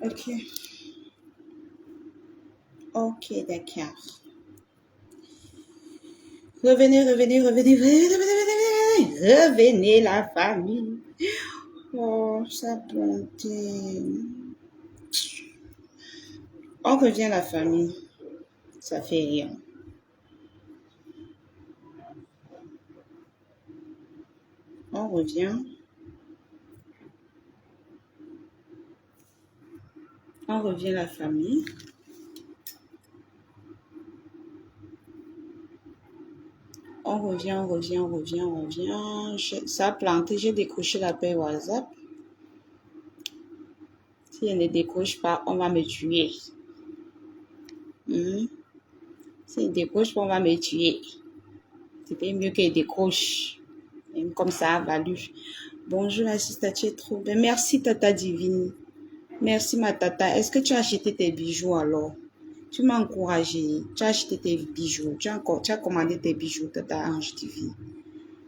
Ok. Ok, d'accord. Revenez, revenez, revenez, revenez, revenez, revenez, revenez, la famille. Oh, ça planté. On revient la famille. Ça fait rien. On revient. On revient la famille. On revient, on revient, on revient, on revient. Ça a planté, j'ai décroché l'appel WhatsApp. Si elle ne décroche pas, on va me tuer. Hmm. Si elle ne décroche pas, on va me tuer. C'était mieux qu'elle décroche. Même comme ça a valu. Bonjour, Assista, tu es trop bien. Merci, Tata Divine. Merci, ma Tata. Est-ce que tu as acheté tes bijoux alors? Tu m'as encouragé. Tu as acheté tes bijoux. Tu as commandé tes bijoux, Tata Ange Divine.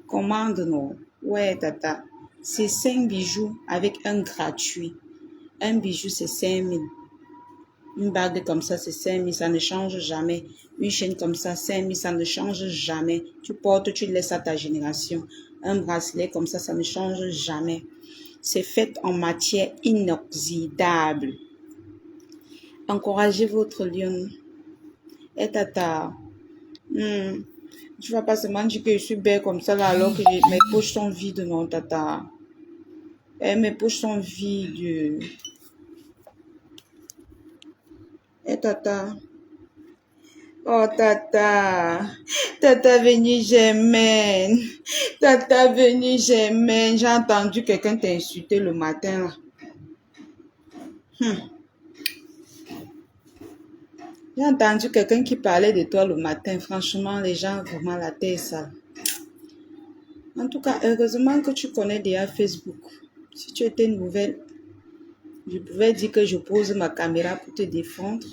Commande, non? Ouais, Tata. C'est 5 bijoux avec un gratuit. Un bijou, c'est 5 000. Une bague comme ça, c'est 5 000, ça ne change jamais. Une chaîne comme ça, 5 000, ça ne change jamais. Tu portes, tu laisses à ta génération. Un bracelet comme ça ne change jamais. C'est fait en matière inoxydable. Encouragez votre lion. Et tata, tu vas pas seulement dire que je suis belle comme ça là, alors que mes poches sont vides, non, tata. Mes poches sont vides. Et tata. Oh, tata. Tata venu Germaine. Tata venu Germaine. J'ai entendu quelqu'un t'insulter le matin là. J'ai entendu quelqu'un qui parlait de toi le matin. Franchement, les gens vraiment la tête sale. En tout cas, heureusement que tu connais déjà Facebook. Si tu étais nouvelle, je pouvais dire que je pose ma caméra pour te défendre.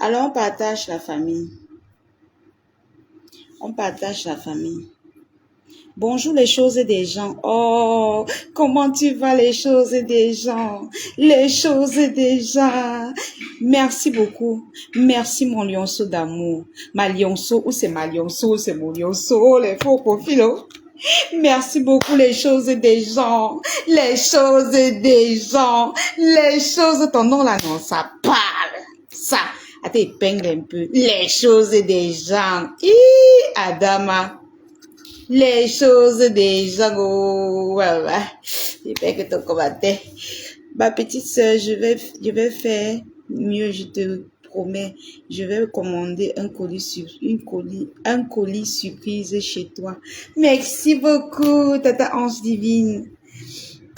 Alors, on partage la famille. On partage la famille. Bonjour les choses des gens. Oh, comment tu vas les choses des gens? Les choses des gens. Merci beaucoup. Merci mon lionceau d'amour. Ma lionceau, ou c'est ma lionceau, c'est mon lionceau, les faux profils. Merci beaucoup les choses des gens. Les choses des gens. Les choses, ton nom là, non, ça parle. Ça, attends, épingle un peu. Les choses des gens. Adama. Les choses des gens. Oh, ouais, ouais. J'espère que tu commentaire. Ma petite soeur, je vais faire mieux, je te promets. Je vais commander un colis surprise chez toi. Merci beaucoup, Tata Ange Divine.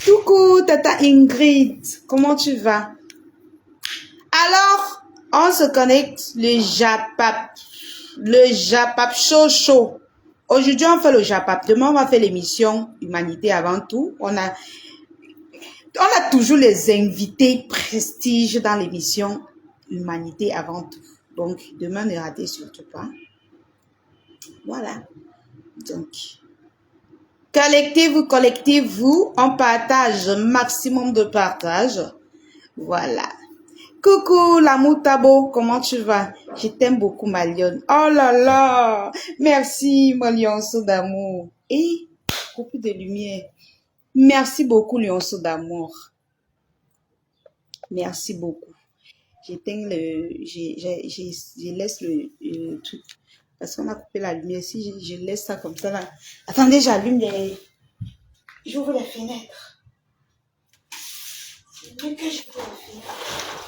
Coucou, Tata Ingrid. Comment tu vas? Alors, on se connecte le Japap. Le Japap chaud chaud. Aujourd'hui, on fait le Japap. Demain, on va faire l'émission Humanité avant tout. On a toujours les invités prestige dans l'émission Humanité avant tout. Donc, demain, ne ratez surtout pas. Voilà. Donc, collectez-vous. On partage, maximum de partage. Voilà. Coucou la Moutabo, comment tu vas? Je t'aime beaucoup ma lionne. Oh là là, merci mon lionceau d'amour. Et beaucoup de lumière. Merci beaucoup lionceau d'amour. Merci beaucoup. J'éteins je laisse le truc parce qu'on a coupé la lumière. Si je laisse ça comme ça là. Attendez, j'ouvre les fenêtres. C'est mieux que j'ouvre les fenêtres.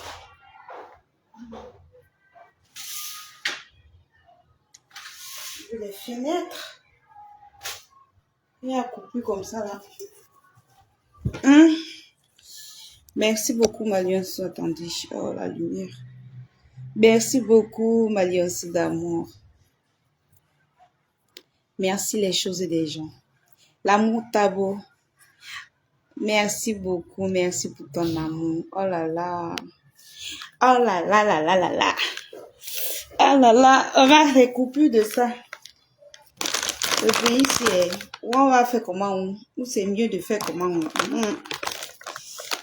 J'ouvre les fenêtres. Il y a coupé comme ça là. Merci beaucoup, ma lionce. Attendez, oh la lumière. Merci beaucoup, ma lionce d'amour. Merci les choses des gens. L'amour Tabo. Merci beaucoup, merci pour ton amour. Oh là là. Oh là là là là là là. Oh là là, on va récouper de ça. Le pays, c'est où on va faire comment, ou c'est mieux de faire comment.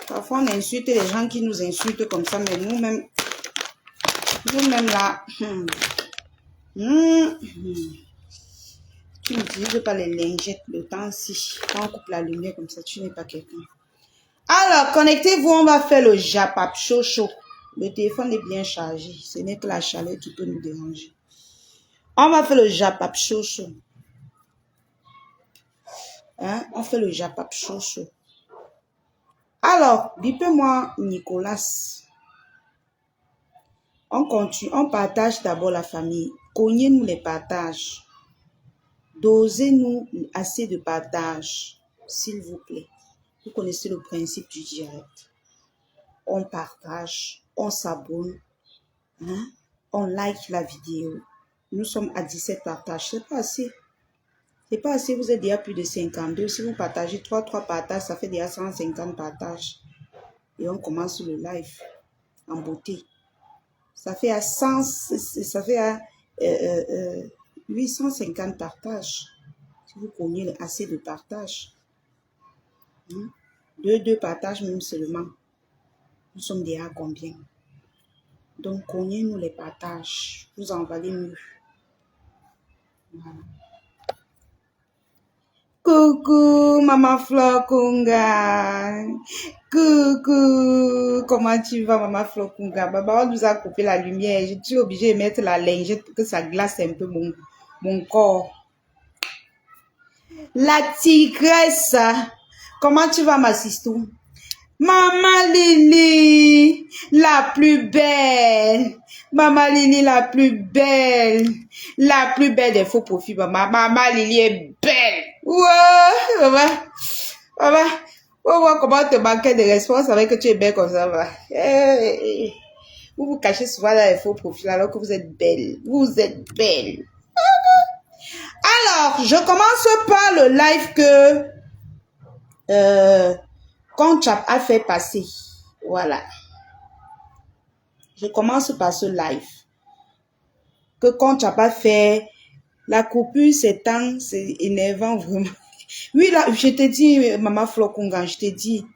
Parfois, on insulte les gens qui nous insultent comme ça, mais nous-mêmes là, tu n'utilises pas les lingettes le temps-ci. Quand on coupe la lumière comme ça, tu n'es pas quelqu'un. Alors, connectez-vous, on va faire le japap chaud chaud. Le téléphone est bien chargé. Ce n'est que la chaleur qui peut nous déranger. On va faire le japap chaud chaud. Hein? On fait le japap chaud chaud. Alors, bipez-moi Nicolas. On continue, on partage d'abord la famille. Cognez-nous les partages. Dosez-nous assez de partage, s'il vous plaît. Vous connaissez le principe du direct. On partage, on s'abonne, hein? On like la vidéo. Nous sommes à 17 partages. C'est pas assez. C'est pas assez, vous êtes déjà plus de 52. Si vous partagez 3 partages, ça fait déjà 150 partages. Et on commence le live en beauté. Ça fait à 100, ça fait à 850 partages. Si vous connaissez assez de partages. Hein? Deux partages même seulement. Nous sommes déjà à combien? Donc, connaissez-nous les partages. Vous en valez mieux. Voilà. Coucou, Maman Flokunga. Coucou, comment tu vas, Maman Flokunga? Baba, on nous a coupé la lumière. Je suis obligée de mettre la lingette pour que ça glace un peu mon corps. La tigresse. Comment tu vas, ma sistou? Maman Lili, la plus belle. Maman Lili, la plus belle. La plus belle des faux profits. Maman Lili est belle. Ouais, maman. Ouais, comment te manquer de respect avec que tu es belle comme ça, va. Hey. Vous vous cachez souvent dans les faux profils alors que vous êtes belle. Vous êtes belle. Alors, je commence par le live que Conchap a fait passer. Voilà. Je commence par ce live que Conchap a fait. La coupure s'étend, c'est énervant vraiment. Oui, là, je te dis, Maman Flokunga, je te dis,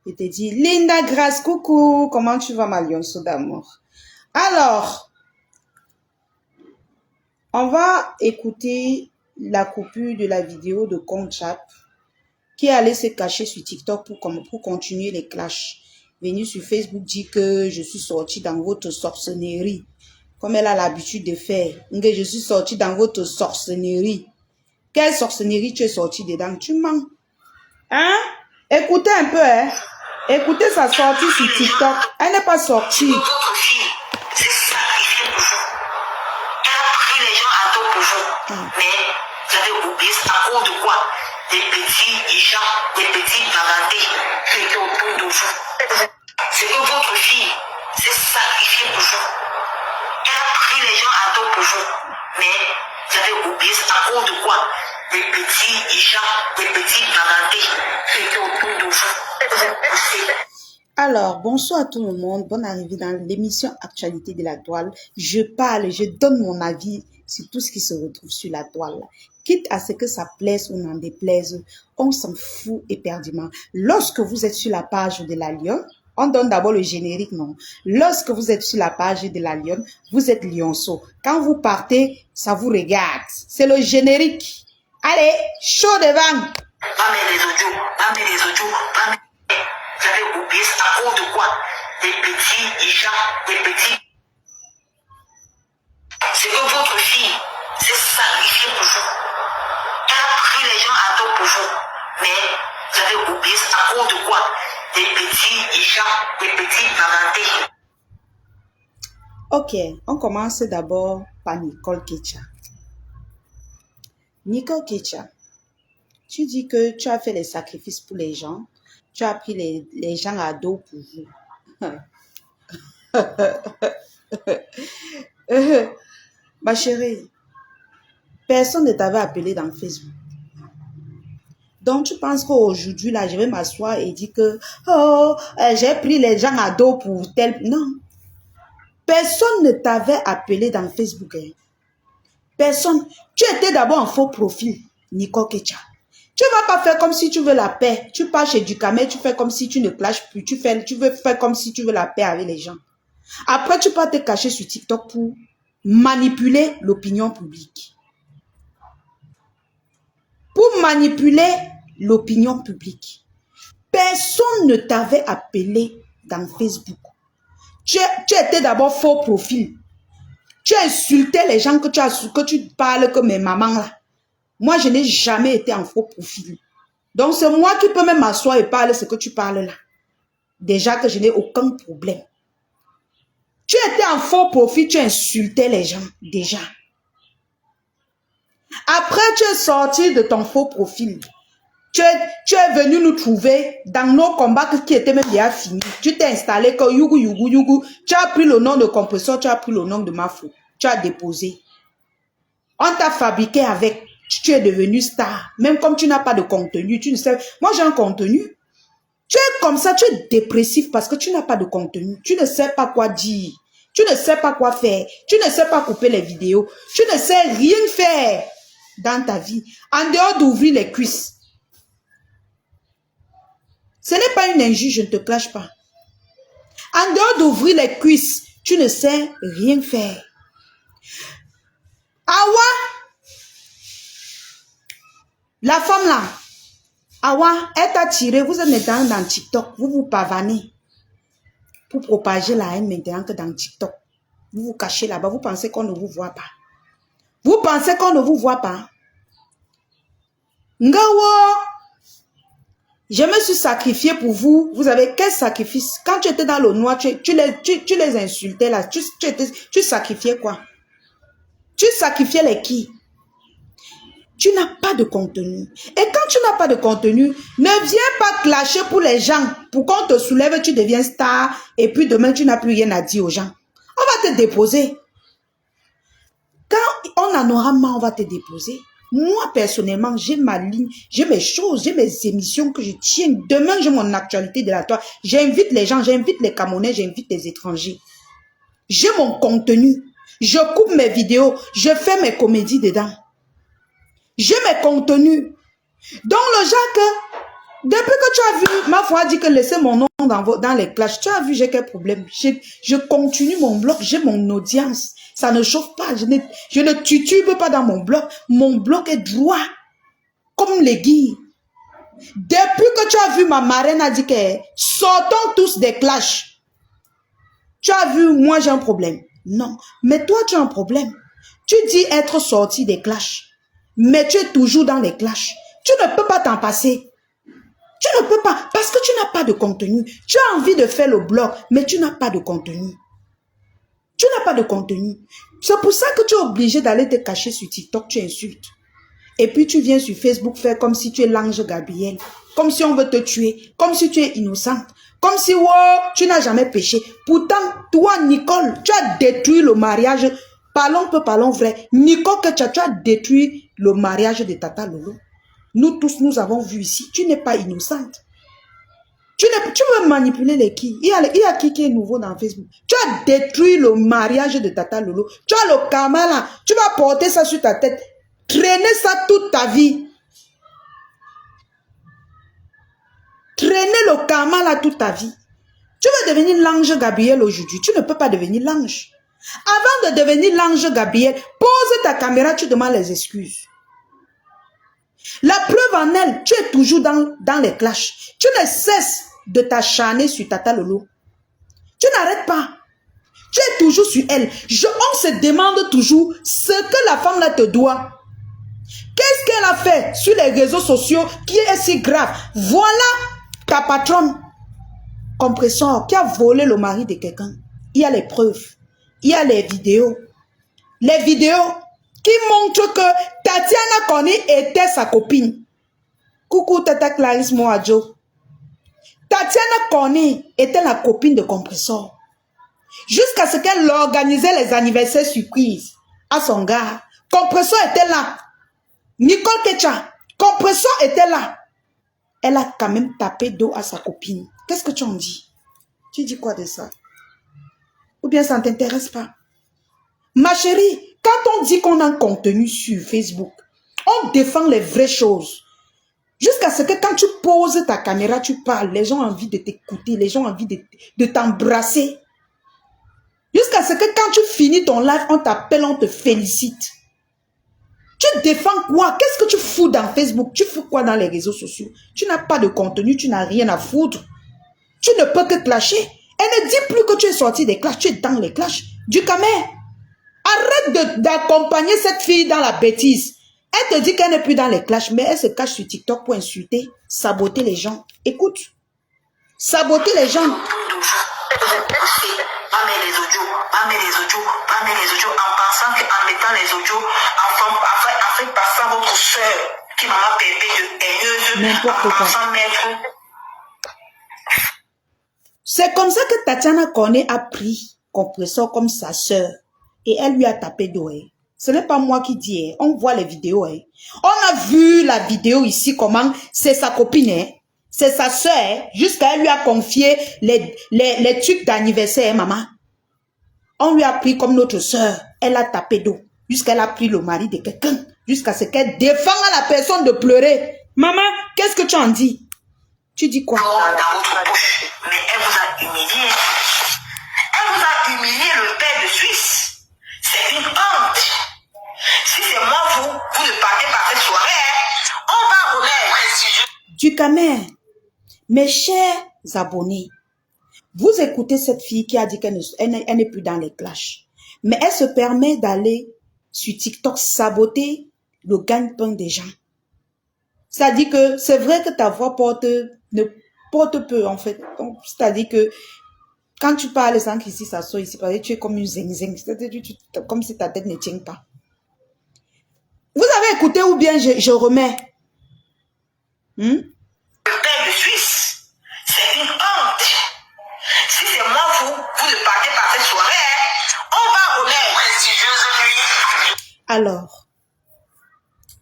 Linda Grace, coucou, comment tu vas, ma lionceau d'amour? Alors, on va écouter la coupure de la vidéo de Conchap qui est allé se cacher sur TikTok pour continuer les clashs. Venu sur Facebook dit que je suis sortie dans votre sorcellerie. Comme elle a l'habitude de faire. Je suis sortie dans votre sorcellerie. Quelle sorcellerie tu es sortie dedans? Tu mens. Hein? Écoutez un peu, hein? Écoutez sa sortie sur TikTok. Elle n'est pas sortie. Votre fille, c'est sacrifié pour vous. Elle a pris les gens à dos pour vous. Mais vous avez oublié à cause de quoi? Des petits gens, des petits parentés qui étaient autour de vous. C'est que votre fille s'est sacrifiée pour vous. Elle a pris les gens à dos pour vous. Mais vous avez oublié à cause de quoi? Des petits gens, des petits parentés qui étaient autour de vous. Alors, bonsoir à tout le monde. Bonne arrivée dans l'émission Actualité de la toile. Je parle, je donne mon avis sur tout ce qui se retrouve sur la toile. Quitte à ce que ça plaise ou n'en déplaise, on s'en fout éperdument. Lorsque vous êtes sur la page de la Lionne, on donne d'abord le générique, non? Lorsque vous êtes sur la page de la Lionne, vous êtes lionceau. Quand vous partez, ça vous regarde. C'est le générique. Allez, chaud devant. Vous avez oublié à cause de quoi? Des petits gens, des petits. C'est que votre fille s'est sacrifiée pour vous. Elle a pris les gens à dos pour vous. Mais vous avez oublié à cause de quoi? Des petits gens, des petits parentés. Ok, on commence d'abord par Nicole Kecha. Nicole Kecha, tu dis que tu as fait les sacrifices pour les gens. Tu as pris les gens à dos pour vous. Ma chérie, personne ne t'avait appelé dans Facebook. Donc, tu penses qu'aujourd'hui, là, je vais m'asseoir et dire que, oh, j'ai pris les gens à dos pour tel... Non. Personne ne t'avait appelé dans Facebook. Hein. Personne. Tu étais d'abord en faux profil, Nicole Kecha. Tu ne vas pas faire comme si tu veux la paix. Tu pars chez Ducamel, tu fais comme si tu ne clashes plus. Tu veux faire comme si tu veux la paix avec les gens. Après, tu peux te cacher sur TikTok pour manipuler l'opinion publique. Pour manipuler l'opinion publique. Personne ne t'avait appelé dans Facebook. Tu étais d'abord faux profil. Tu insultais les gens que tu parles comme mes mamans là. Moi, je n'ai jamais été en faux profil. Donc, c'est moi qui peux même m'asseoir et parler ce que tu parles là. Déjà que je n'ai aucun problème. Tu étais en faux profil, tu insultais les gens, déjà. Après, tu es sorti de ton faux profil. Tu es venu nous trouver dans nos combats qui étaient même déjà finis. Tu t'es installé comme Yougou, Yougou, Yougou. Tu as pris le nom de compresseur, tu as pris le nom de Mafou. Tu as déposé. On t'a fabriqué avec. Tu es devenu star. Même comme tu n'as pas de contenu, tu ne sais. Moi, j'ai un contenu. Tu es comme ça, tu es dépressif parce que tu n'as pas de contenu. Tu ne sais pas quoi dire. Tu ne sais pas quoi faire. Tu ne sais pas couper les vidéos. Tu ne sais rien faire dans ta vie. En dehors d'ouvrir les cuisses. Ce n'est pas une injure, je ne te clash pas. En dehors d'ouvrir les cuisses, tu ne sais rien faire. Awa, la femme là, Awa, elle t'a tiré, vous êtes maintenant dans TikTok, vous vous pavanez pour propager la haine maintenant que dans TikTok. Vous vous cachez là-bas, vous pensez qu'on ne vous voit pas. Vous pensez qu'on ne vous voit pas. Ngawo, je me suis sacrifié pour vous. Vous avez quel sacrifice? Quand tu étais dans le noir, tu les insultais là. Tu sacrifiais quoi? Tu sacrifiais les qui? Tu n'as pas de contenu. Et quand tu n'as pas de contenu, ne viens pas clasher pour les gens. Pour qu'on te soulève, tu deviens star. Et puis demain, tu n'as plus rien à dire aux gens. On va te déposer. Quand on en aura marre, on va te déposer. Moi, personnellement, j'ai ma ligne, j'ai mes choses, j'ai mes émissions que je tiens. Demain, j'ai mon actualité de la toile. J'invite les gens, j'invite les Camerounais, j'invite les étrangers. J'ai mon contenu. Je coupe mes vidéos, je fais mes comédies dedans. J'ai mes contenus. Donc, le genre que, depuis que tu as vu, ma foi dit que laissez mon nom dans les clashs, tu as vu, j'ai quel problème? Je continue mon blog, j'ai mon audience. Ça ne chauffe pas. Je ne titube pas dans mon blog. Mon blog est droit. Comme l'aiguille. Depuis que tu as vu, ma marraine a dit que sortons tous des clashs. Tu as vu, moi j'ai un problème. Non. Mais toi, tu as un problème. Tu dis être sorti des clashs. Mais tu es toujours dans les clashs. Tu ne peux pas t'en passer. Tu ne peux pas. Parce que tu n'as pas de contenu. Tu as envie de faire le blog, mais tu n'as pas de contenu. Tu n'as pas de contenu. C'est pour ça que tu es obligé d'aller te cacher sur TikTok, tu insultes. Et puis tu viens sur Facebook faire comme si tu es l'ange Gabriel. Comme si on veut te tuer. Comme si tu es innocente. Comme si, wow, tu n'as jamais péché. Pourtant, toi, Nicole, tu as détruit le mariage. Parlons vrai. Nicole, tu as détruit le mariage de Tata Lolo. Nous tous, nous avons vu ici. Tu n'es pas innocente. Tu veux manipuler les qui? Il y a qui est nouveau dans Facebook. Tu as détruit le mariage de Tata Lolo. Tu as le karma là. Tu vas porter ça sur ta tête. Traîner ça toute ta vie. Traîner le karma là toute ta vie. Tu veux devenir l'ange Gabriel aujourd'hui. Tu ne peux pas devenir l'ange. Avant de devenir l'ange Gabriel, pose ta caméra, tu demandes les excuses. La preuve en elle, tu es toujours dans les clashs. Tu ne cesses de t'acharner sur Tata Lolo. Tu n'arrêtes pas. Tu es toujours sur elle. On se demande toujours ce que la femme là te doit. Qu'est-ce qu'elle a fait sur les réseaux sociaux qui est si grave? Voilà ta patronne, compresseur, qui a volé le mari de quelqu'un. Il y a les preuves. Il y a les vidéos. Les vidéos qui montrent que Tatiana Koni était sa copine. Coucou Tata Clarisse Moadjo. Tatiana Koni était la copine de compresseur. Jusqu'à ce qu'elle organisait les anniversaires surprises à son gars. Compresseur était là. Nicole Kecha. Compresseur était là. elle a quand même tapé dos à sa copine. Qu'est-ce que tu en dis? Tu dis quoi de ça? Ou bien ça ne t'intéresse pas? Ma chérie, quand on dit qu'on a un contenu sur Facebook, on défend les vraies choses. Jusqu'à ce que quand tu poses ta caméra, tu parles, les gens ont envie de t'écouter, les gens ont envie de t'embrasser. Jusqu'à ce que quand tu finis ton live, on t'appelle, on te félicite. Tu défends quoi? Qu'est-ce que tu fous dans Facebook? Tu fous quoi dans les réseaux sociaux? Tu n'as pas de contenu, tu n'as rien à foutre. Tu ne peux que clasher. Elle ne dit plus que tu es sorti des clashs, tu es dans les clashs. Du camé. Arrête d'accompagner cette fille dans la bêtise. Elle te dit qu'elle n'est plus dans les clashs, mais elle se cache sur TikTok pour insulter, saboter les gens. Écoute, saboter les gens. En pensant qu'en mettant les audios, en fait passant votre soeur qui m'a perdu de haigneuse, en pensant mettre. C'est comme ça que Tatiana Cornet a pris Compressor comme sa soeur et elle lui a tapé dos. Ce n'est pas moi qui dis, on voit les vidéos. On a vu la vidéo ici, comment c'est sa copine, c'est sa soeur, jusqu'à elle lui a confié les trucs d'anniversaire, maman. On lui a pris comme notre soeur, elle a tapé dos, jusqu'à elle a pris le mari de quelqu'un, jusqu'à ce qu'elle défend à la personne de pleurer. Maman, qu'est-ce que tu en dis? Tu dis quoi? Dans votre bouche, mais elle vous a humilié. Elle vous a humilié, le père de Suisse. C'est une honte. Si c'est moi, vous ne partez pas cette soirée, on va remettre. Du Camer, mes chers abonnés, vous écoutez cette fille qui a dit qu'elle n'est plus dans les clashs. Mais elle se permet d'aller sur TikTok saboter le gagne-pain des gens. C'est-à-dire que c'est vrai que ta voix porte peu en fait. C'est-à-dire que quand tu parles sans qu'ici ça soit ici, tu es comme une zing-zing. C'est-à-dire comme si ta tête ne tient pas. Vous avez écouté ou bien je remets? Le père de Suisse, c'est une honte. Si c'est moi, vous ne partez pas cette soirée, on va remettre. Prestigieuse nuit. Alors,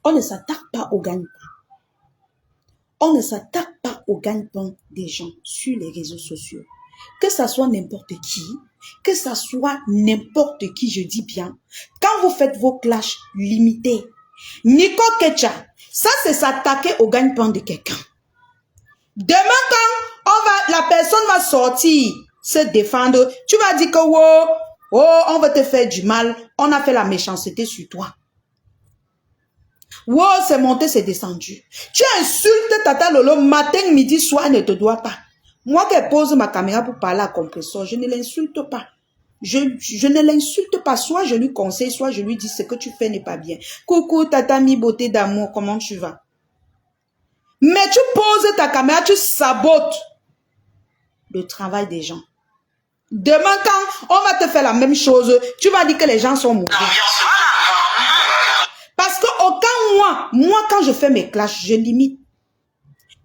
on ne s'attaque pas au gagne-pain. On ne s'attaque pas au gagne-pain des gens sur les réseaux sociaux. Que ça soit n'importe qui, que ça soit n'importe qui, je dis bien. Quand vous faites vos clashs limités, Nico Kecha, ça c'est s'attaquer au gagne-pain de quelqu'un. Demain quand la personne va sortir, se défendre, tu vas dire que on va te faire du mal, on a fait la méchanceté sur toi. Wow, c'est monté, c'est descendu. Tu insultes Tata Lolo matin, midi, soir, ne te dois pas. Moi qui pose ma caméra pour parler à Compressor, je ne l'insulte pas. Je ne l'insulte pas. Soit je lui conseille, soit je lui dis ce que tu fais n'est pas bien. Coucou Tata mi beauté d'amour, comment tu vas? Mais tu poses ta caméra, tu sabotes le travail des gens. Demain quand on va te faire la même chose, tu vas dire que les gens sont mauvais. Parce que aucun moi quand je fais mes clashs, je limite.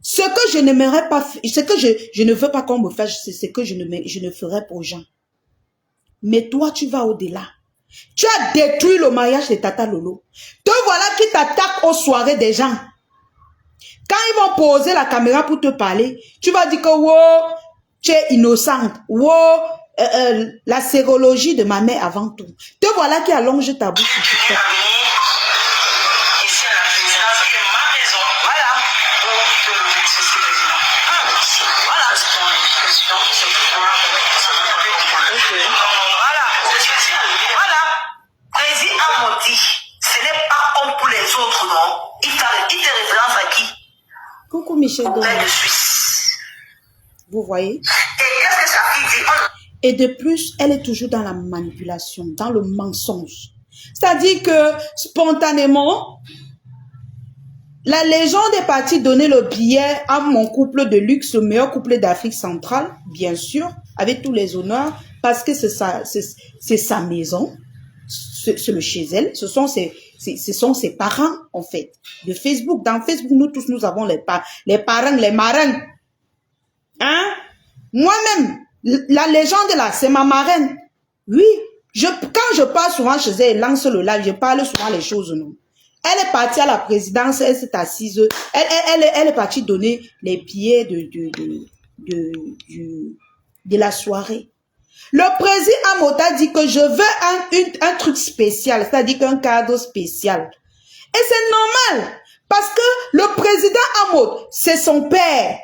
Ce que je n'aimerais pas, ce que je ne veux pas qu'on me fasse, c'est ce que je ne ferai pour gens. Mais toi, tu vas au-delà. Tu as détruit le mariage de Tata Lolo. Te voilà qui t'attaque aux soirées des gens. Quand ils vont poser la caméra pour te parler, tu vas dire que wow, tu es innocente. Wow, la sérologie de ma mère avant tout. Te voilà qui allonge ta bouche. Ce n'est pas homme pour les autres, non. Il te référence à qui? Coucou Michel de Suisse. Vous voyez? Et qu'est-ce que sa fille dit? Et de plus, elle est toujours dans la manipulation, dans le mensonge. C'est-à-dire que spontanément, la légende est partie donner le billet à mon couple de luxe, le meilleur couple d'Afrique centrale, bien sûr, avec tous les honneurs, parce que c'est sa maison, c'est le chez elle, ce sont ses parents, en fait, de Facebook. Dans Facebook, nous tous, nous avons les parents, les marraines. Hein? Moi-même, la légende là, c'est ma marraine. Oui, quand je parle souvent chez elle, elle lance le live, je parle souvent les choses, non. Elle est partie à la présidence, elle s'est assise, elle est partie donner les billets de la soirée. Le président Amout a dit que je veux un truc spécial, c'est-à-dire qu'un cadeau spécial. Et c'est normal, parce que le président Amout, c'est son père.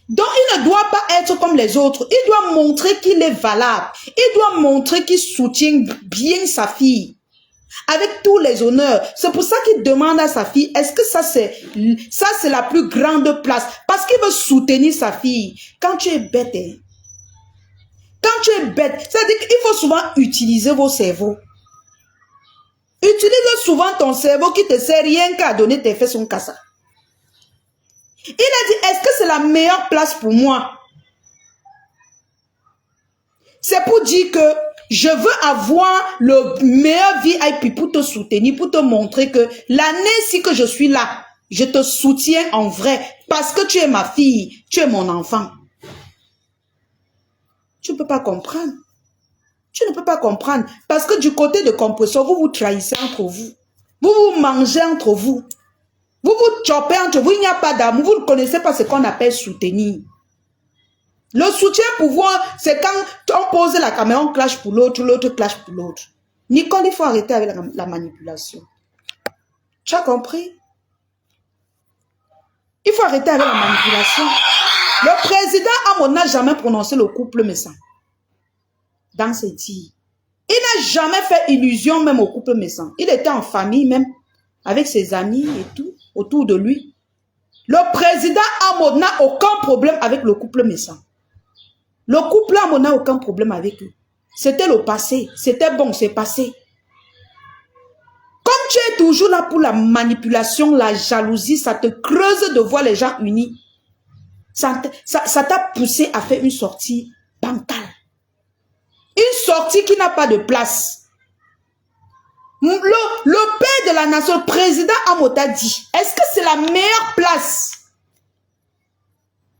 Donc, il ne doit pas être comme les autres. Il doit montrer qu'il est valable. Il doit montrer qu'il soutient bien sa fille. Avec tous les honneurs. C'est pour ça qu'il demande à sa fille, est-ce que ça c'est la plus grande place? Parce qu'il veut soutenir sa fille. Quand tu es bête, hein? Quand tu es bête, c'est-à-dire qu'il faut souvent utiliser vos cerveaux. Utilise souvent ton cerveau qui te sert rien qu'à donner tes fesses son cassa. Il a dit, est-ce que c'est la meilleure place pour moi? C'est pour dire que je veux avoir le meilleur VIP pour te soutenir, pour te montrer que l'année-ci que je suis là, je te soutiens en vrai parce que tu es ma fille, tu es mon enfant. Tu ne peux pas comprendre. Tu ne peux pas comprendre parce que du côté de Compressor, vous vous trahissez entre vous. Vous vous mangez entre vous. Vous vous chopez entre vous, il n'y a pas d'amour. Vous ne connaissez pas ce qu'on appelle soutenir. Le soutien pouvoir, c'est quand on pose la caméra, on clash pour l'autre, l'autre clash pour l'autre. Nicole, il faut arrêter avec la manipulation. Tu as compris? Il faut arrêter avec la manipulation. Le président Amout n'a jamais prononcé le couple méchant. Dans ses dires. Il n'a jamais fait illusion même au couple méchant. Il était en famille même, avec ses amis et tout, autour de lui. Le président Amout n'a aucun problème avec le couple méchant. Le couple Amout n'a aucun problème avec eux. C'était le passé. C'était bon, c'est passé. Comme tu es toujours là pour la manipulation, la jalousie, ça te creuse de voir les gens unis. Ça t'a poussé à faire une sortie bancale. Une sortie qui n'a pas de place. Le père de la nation, le président Amout a dit, est-ce que c'est la meilleure place?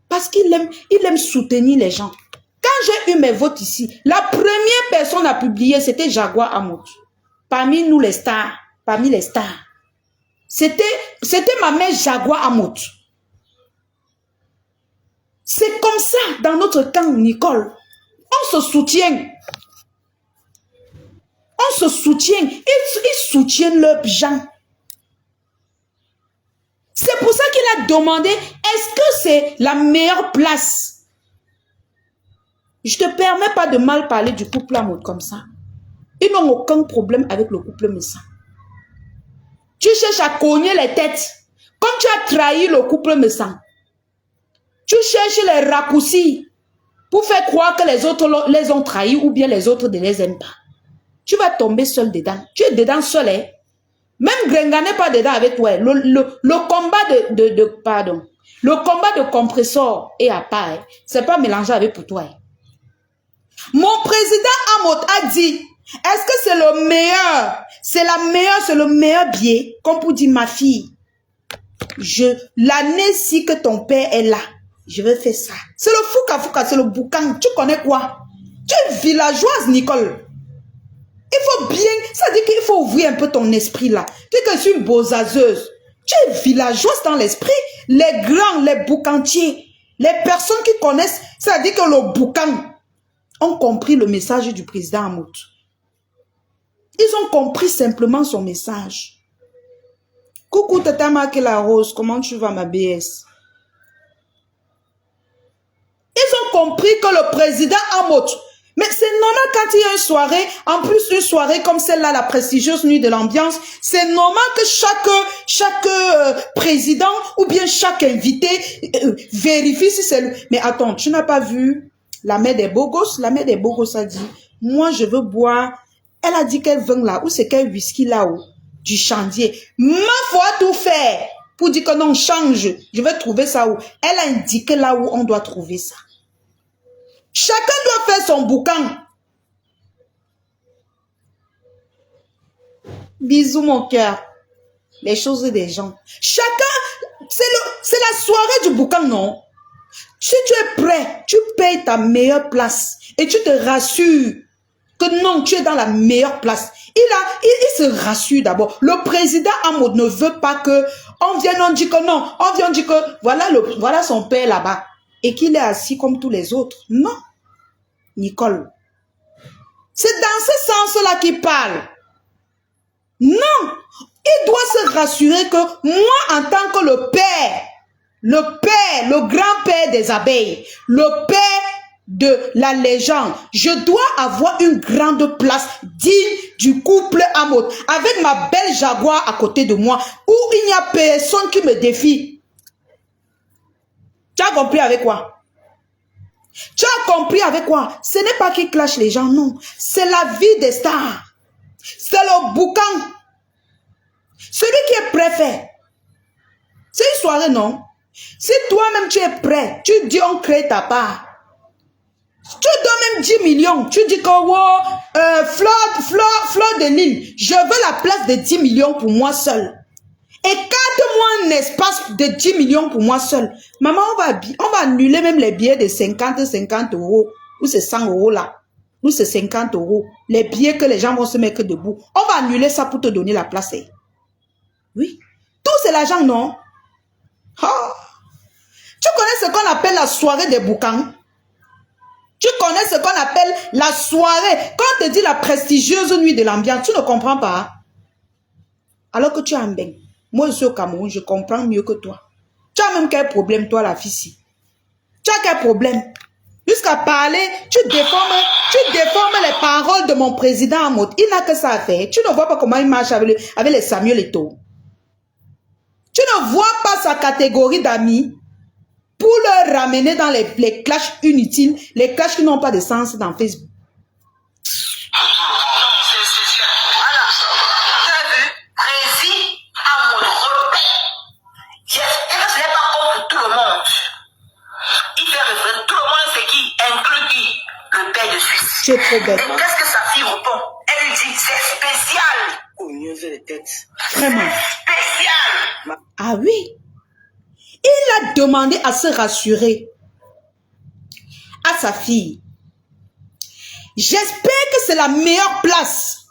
Parce qu'il aime soutenir les gens. Quand j'ai eu mes votes ici, la première personne à publier, c'était Jaguar Amout. Parmi nous les stars, parmi les stars. C'était ma mère Jaguar Amout. C'est comme ça dans notre camp, Nicole. On se soutient. On se soutient. Ils soutiennent leurs gens. C'est pour ça qu'il a demandé, est-ce que c'est la meilleure place? Je ne te permets pas de mal parler du couple Amout comme ça. Ils n'ont aucun problème avec le couple méchant. Tu cherches à cogner les têtes. Comme tu as trahi le couple méchant. Tu cherches les raccourcis pour faire croire que les autres les ont trahis ou bien les autres ne les aiment pas. Tu vas tomber seul dedans. Tu es dedans seul, hein? Même Grenga n'est pas dedans avec toi. Le combat pardon. Le combat de Compressor est à part. Hein? C'est pas mélangé avec pour toi. Hein? Mon président Amout a dit, est-ce que c'est le meilleur? C'est le meilleur billet. Comme pour dire ma fille. L'année-ci que ton père est là. Je vais faire ça. C'est le fouka, c'est le boucan. Tu connais quoi? Tu es villageoise, Nicole. Il faut bien, ça dit qu'il faut ouvrir un peu ton esprit là. Tu es que je suis une bosazeuse. Tu es villageoise dans l'esprit. Les grands, les boucantiers, les personnes qui connaissent, ça dit que le boucan ont compris le message du président Amout. Ils ont compris simplement son message. Coucou Tata Makela Rose, comment tu vas ma BS? Ils ont compris que le président Amout, mais c'est normal quand il y a une soirée, en plus une soirée comme celle-là, la prestigieuse nuit de l'ambiance, c'est normal que chaque président ou bien chaque invité vérifie si c'est lui. Mais attends, tu n'as pas vu la mère des beaux gosses? La mère des beaux gosses a dit, moi je veux boire, elle a dit qu'elle vin là, ou c'est quel whisky là-haut, du chandier. Ma foi tout faire pour dire que non, change, je vais trouver ça où. Elle a indiqué là où on doit trouver ça. Chacun doit faire son boucan. Bisous mon cœur. Les choses des gens. Chacun, c'est la soirée du boucan, non? Si tu es prêt, tu payes ta meilleure place et tu te rassures que non, tu es dans la meilleure place. Il se rassure d'abord. Le président Amod ne veut pas que on vienne, on dit que non, on vient, on dit que voilà son père là-bas et qu'il est assis comme tous les autres. Non, Nicole. C'est dans ce sens-là qu'il parle. Non, il doit se rassurer que moi, en tant que le père, le grand-père des abeilles, le père de la légende, je dois avoir une grande place digne du couple Amod, avec ma belle Jaguar à côté de moi, où il n'y a personne qui me défie. Tu as compris avec quoi? Tu as compris avec quoi? Ce n'est pas qui clash les gens, non. C'est la vie des stars. C'est le boucan. Celui qui est prêt fait. C'est une soirée, non? Si toi-même tu es prêt, tu dis on crée ta part. Tu donnes même 10 millions. Tu dis que Fleur de Lille, je veux la place de 10 millions pour moi seul. Écarte-moi un espace de 10 millions pour moi seul. Maman, on va annuler même les billets de 50 euros. Ou c'est 100 euros là. Ou c'est 50 euros. Les billets que les gens vont se mettre debout. On va annuler ça pour te donner la place. Oui. Tout c'est l'argent, non? Oh. Tu connais ce qu'on appelle la soirée des boucans? Tu connais ce qu'on appelle la soirée? Quand on te dit la prestigieuse nuit de l'ambiance, tu ne comprends pas. Alors que tu es en bain. Moi, je suis au Cameroun, je comprends mieux que toi. Tu as même quel problème, toi, la fille? Tu as quel problème? Jusqu'à parler, tu déformes les paroles de mon président Amod. Il n'a que ça à faire. Tu ne vois pas comment il marche avec les Samuel Eto'o. Tu ne vois pas sa catégorie d'amis pour le ramener dans les clashs inutiles, les clashs qui n'ont pas de sens dans Facebook. Tu es trop belle. Et qu'est-ce que sa fille répond? Elle lui dit, c'est spécial. Oh, mieux fait les têtes. Vraiment. Spécial. Ah oui. Il a demandé à se rassurer à sa fille. J'espère que c'est la meilleure place.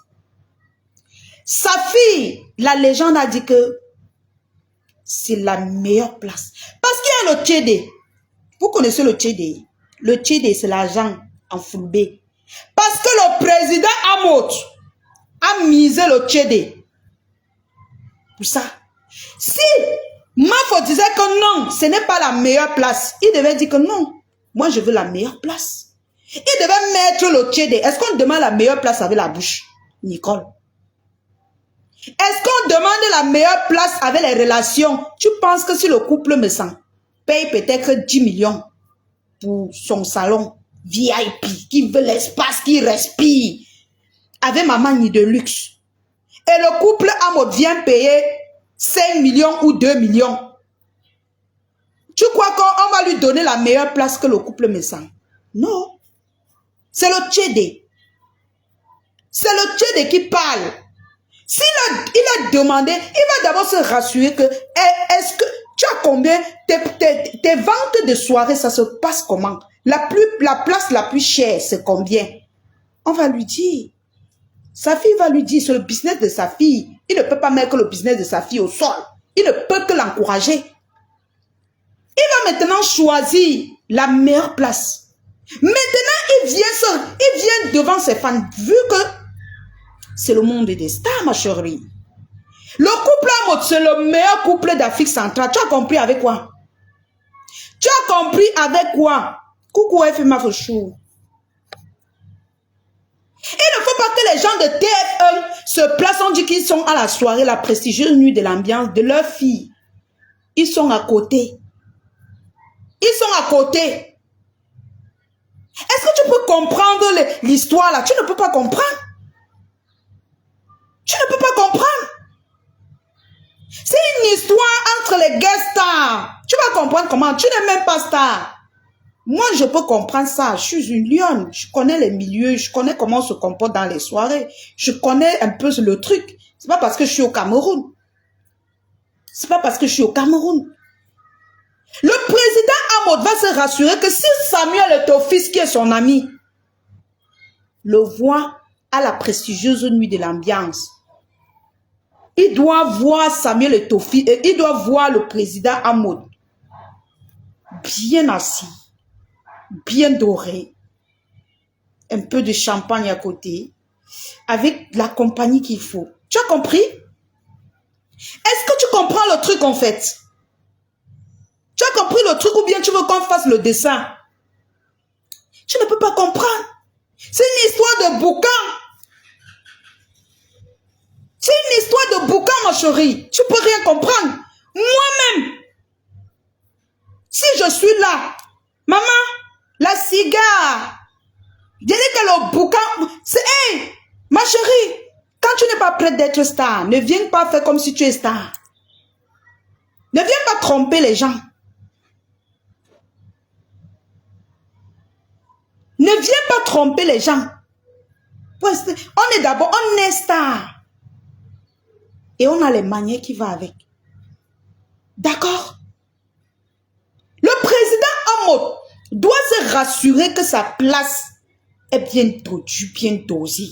Sa fille, la légende a dit que c'est la meilleure place. Parce qu'il y a le Tchédé. Vous connaissez le Tchédé? Le Tchédé, c'est l'argent en foulbé. Parce que le président Amod a misé le Tchédé. Pour ça. Si Mafo disait que non, ce n'est pas la meilleure place, il devait dire que non, moi je veux la meilleure place. Il devait mettre le Tchédé. Est-ce qu'on demande la meilleure place avec la bouche, Nicole? Est-ce qu'on demande la meilleure place avec les relations? Tu penses que si le couple me sent, paye peut-être 10 millions pour son salon VIP, qui veut l'espace, qui respire, avec ma manie de luxe. Et le couple Amod vient payer 5 millions ou 2 millions. Tu crois qu'on va lui donner la meilleure place que le couple me sent? Non. C'est le Tchédé. C'est le Tchédé qui parle. Il a demandé, il va d'abord se rassurer que, est-ce que tu as combien, tes ventes de soirée, ça se passe comment? La place la plus chère, c'est combien? On va lui dire. Sa fille va lui dire, c'est le business de sa fille. Il ne peut pas mettre le business de sa fille au sol. Il ne peut que l'encourager. Il va maintenant choisir la meilleure place. Maintenant, il vient devant ses fans, vu que c'est le monde des stars, ma chérie. Le couple Amod, c'est le meilleur couple d'Afrique centrale. Tu as compris avec quoi? Tu as compris avec quoi? Coucou FMA Fouchou. Il ne faut pas que les gens de TF1 se placent, on dit qu'ils sont à la soirée, la prestigieuse nuit de l'ambiance de leur fille. Ils sont à côté. Ils sont à côté. Est-ce que tu peux comprendre l'histoire là? Tu ne peux pas comprendre. Tu ne peux pas comprendre. C'est une histoire entre les guest stars. Tu vas comprendre comment. Tu n'es même pas star. Moi, je peux comprendre ça. Je suis une lionne. Je connais les milieux. Je connais comment on se comporte dans les soirées. Je connais un peu le truc. C'est pas parce que je suis au Cameroun. C'est pas parce que je suis au Cameroun. Le président Amod va se rassurer que si Samuel Eto'o, fils qui est son ami, le voit à la prestigieuse nuit de l'ambiance. Il doit voir Samuel Etofi et il doit voir le président Ahmad bien assis, bien doré, un peu de champagne à côté, avec la compagnie qu'il faut. Tu as compris? Est-ce que tu comprends le truc en fait? Tu as compris le truc ou bien tu veux qu'on fasse le dessin? Tu ne peux pas comprendre. C'est une histoire de boucan. C'est une histoire de boucan, ma chérie. Tu peux rien comprendre. Moi-même, si je suis là, maman, la cigare, je dis que le boucan, c'est, hey, ma chérie, quand tu n'es pas prête d'être star, ne viens pas faire comme si tu es star. Ne viens pas tromper les gens. Ne viens pas tromper les gens. On est d'abord, on est star. Et on a les manières qui vont avec. D'accord? Le président Ahmad doit se rassurer que sa place est bien tordue, bien dosée.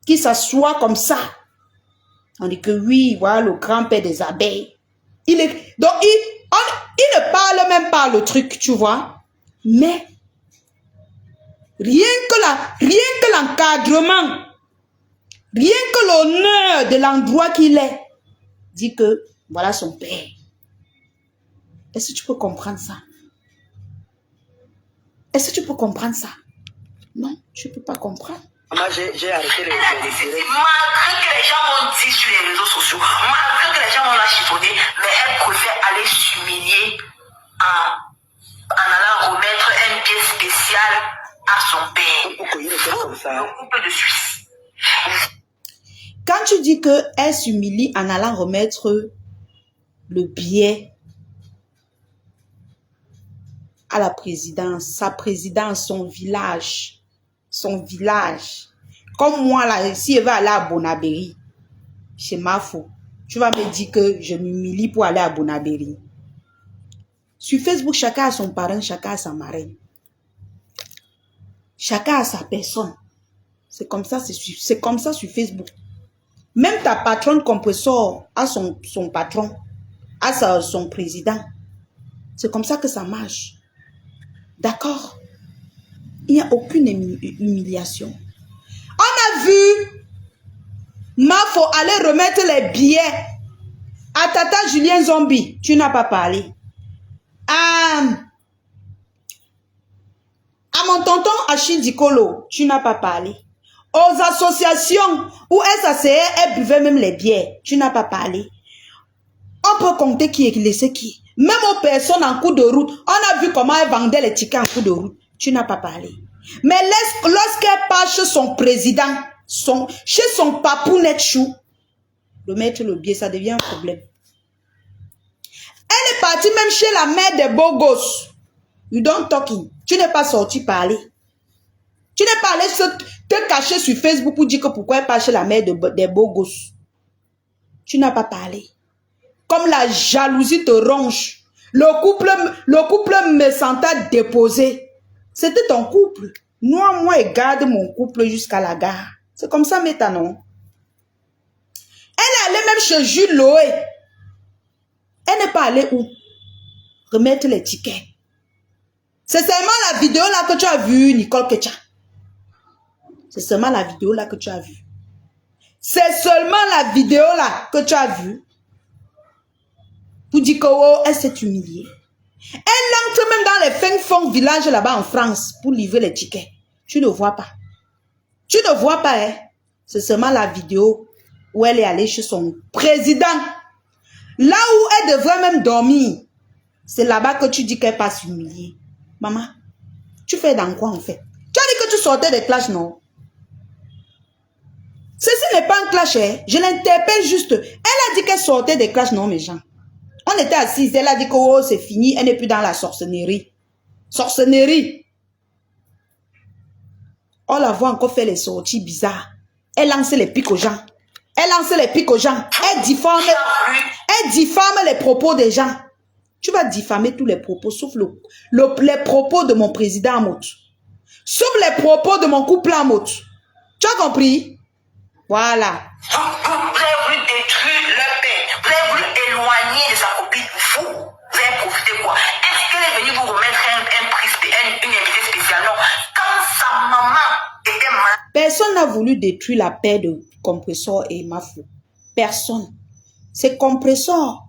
Qu'il s'assoit comme ça. On dit que oui, voilà le grand-père des abeilles. Donc, il ne parle même pas le truc, tu vois. Mais, rien que l'encadrement, rien que l'honneur de l'endroit qu'il est, dit que voilà son père. Est-ce que tu peux comprendre ça? Est-ce que tu peux comprendre ça? Non, tu ne peux pas comprendre. Moi, j'ai arrêté les malgré que les gens m'ont dit sur les réseaux sociaux, malgré que les gens m'ont la chiffonné, mais elle préfère aller s'humilier en allant remettre un billet spécial à son père. Le couple de Suisse. Quand tu dis qu'elle s'humilie en allant remettre le billet à la présidence, sa présidence, son village. Comme moi, là, si je vais aller à Bonabéry, c'est ma faute. Tu vas me dire que je m'humilie pour aller à Bonabéry. Sur Facebook, chacun a son parrain, chacun a sa marraine. Chacun a sa personne. C'est comme ça sur Facebook. Même ta patronne compresseur a son patron, a son président. C'est comme ça que ça marche. D'accord? Il n'y a aucune humiliation. On a vu Mafo aller remettre les billets à Tata Julien Zombie. Tu n'as pas parlé. À mon tonton Achille Dikolo. Tu n'as pas parlé. Aux associations où elle s'asseyait, elle buvait même les bières. Tu n'as pas parlé. On peut compter qui est laissé qui. Même aux personnes en cours de route, on a vu comment elle vendait les tickets en cours de route. Tu n'as pas parlé. Mais lorsqu'elle part chez son président, chez son papou Netchou, le mettre le biais, ça devient un problème. Elle est partie même chez la mère des beaux gosses. You don't talking. Tu n'es pas sorti parler. Tu n'es pas allé te cacher sur Facebook pour dire que pourquoi elle part chez la mère des beaux gosses. Tu n'as pas parlé. Comme la jalousie te ronge. Le couple me sentait déposé. C'était ton couple. Moi, et garde mon couple jusqu'à la gare. C'est comme ça, maintenant. Elle est allée même chez Jules Loé. Elle n'est pas allée où? Remettre les tickets. C'est seulement la vidéo là que tu as vue, Nicole Kecha. C'est seulement la vidéo là que tu as vue. C'est seulement la vidéo là que tu as vue. Pour dire que oh, elle s'est humiliée. Elle entre même dans les fins fonds villages là-bas en France pour livrer les tickets. Tu ne vois pas. Tu ne vois pas, hein. C'est seulement la vidéo où elle est allée chez son président. Là où elle devrait même dormir. C'est là-bas que tu dis qu'elle passe humiliée. Maman, tu fais dans quoi en fait? Tu as dit que tu sortais des clashs, non? Ceci n'est pas un clash, hein. Je l'interpelle juste. Elle a dit qu'elle sortait des clashs, non mes gens. On était assises, elle a dit que oh, c'est fini, elle n'est plus dans la sorcellerie. Sorcellerie. On la voit encore faire les sorties bizarres. Elle lance les pics aux gens. Elle lance les pics aux gens. Elle diffame les propos des gens. Tu vas diffamer tous les propos, sauf les propos de mon président Ahmad. Sauf les propos de mon couple Ahmad. Tu as compris? Voilà. Vous avez voulu détruire leur père. Vous avez voulu éloigner de sa copine. Vous avez profité quoi? Est-ce qu'elle est venue vous remettre un prix, une invitée spéciale? Non. Quand sa maman était malade. Personne n'a voulu détruire la paix de Compressor et Mafo. Personne. C'est Compressor.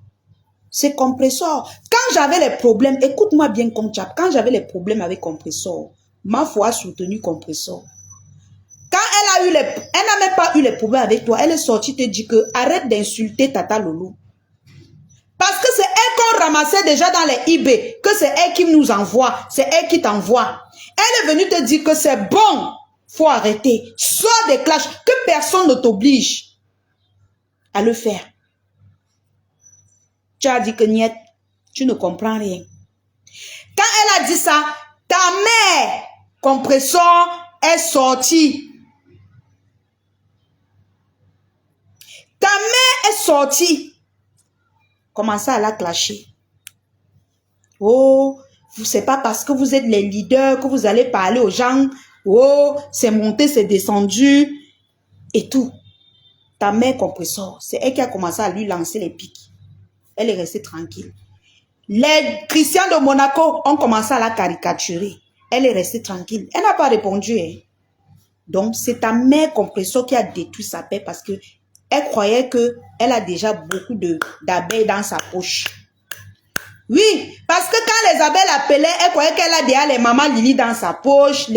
C'est Compressor. Quand j'avais les problèmes, écoute-moi bien comme chap, quand j'avais les problèmes avec Compressor, Mafo a soutenu Compressor. Quand elle n'a même pas eu les problèmes avec toi, elle est sortie te dire que arrête d'insulter Tata Lolo. Parce que c'est elle qu'on ramassait déjà dans les eBay, que c'est elle qui nous envoie, c'est elle qui t'envoie. Elle est venue te dire que c'est bon, faut arrêter. Sors des clashs, que personne ne t'oblige à le faire. Tu as dit que niet, tu ne comprends rien. Quand elle a dit ça, ta mère, Compressor, est sortie. Ta mère est sortie. Commencez à la clasher. Oh, c'est pas parce que vous êtes les leaders que vous allez parler aux gens. Oh, c'est monté, c'est descendu. Et tout. Ta mère Compressor, c'est elle qui a commencé à lui lancer les pics. Elle est restée tranquille. Les Christians de Monaco ont commencé à la caricaturer. Elle est restée tranquille. Elle n'a pas répondu. Hein. Donc, c'est ta mère Compressor qui a détruit sa paix parce que elle croyait qu'elle a déjà beaucoup d'abeilles dans sa poche. Oui, parce que quand les abeilles l'appelaient, elle croyait qu'elle a déjà les mamans Lili dans sa poche,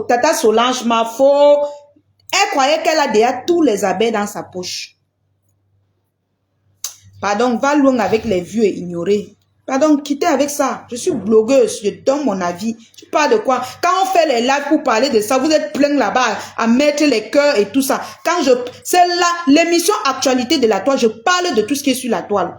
Tata Solange Mafo. Elle croyait qu'elle a déjà tous les abeilles dans sa poche. Pardon, va loin avec les vues et ignorer. Pardon, quittez avec ça. Je suis blogueuse, je donne mon avis. Tu parles de quoi? Quand on fait les lives pour parler de ça, vous êtes plein là-bas à mettre les cœurs et tout ça. C'est là, l'émission Actualité de la toile, je parle de tout ce qui est sur la toile.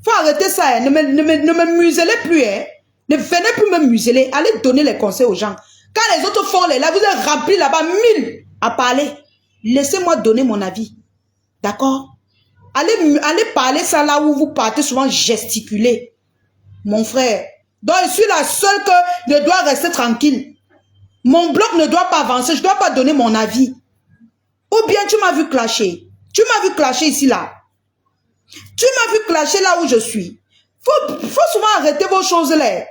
Faut arrêter ça, hein. Ne me muselez plus, hein. Ne venez plus me museler. Allez donner les conseils aux gens. Quand les autres font les lives, vous êtes remplis là-bas 1000 à parler. Laissez-moi donner mon avis. D'accord? Allez parler ça là où vous partez souvent gesticuler. Mon frère. Donc, je suis la seule que je dois rester tranquille. Mon blog ne doit pas avancer. Je ne dois pas donner mon avis. Ou bien tu m'as vu clasher. Tu m'as vu clasher ici, là. Tu m'as vu clasher là où je suis. Faut souvent arrêter vos choses là.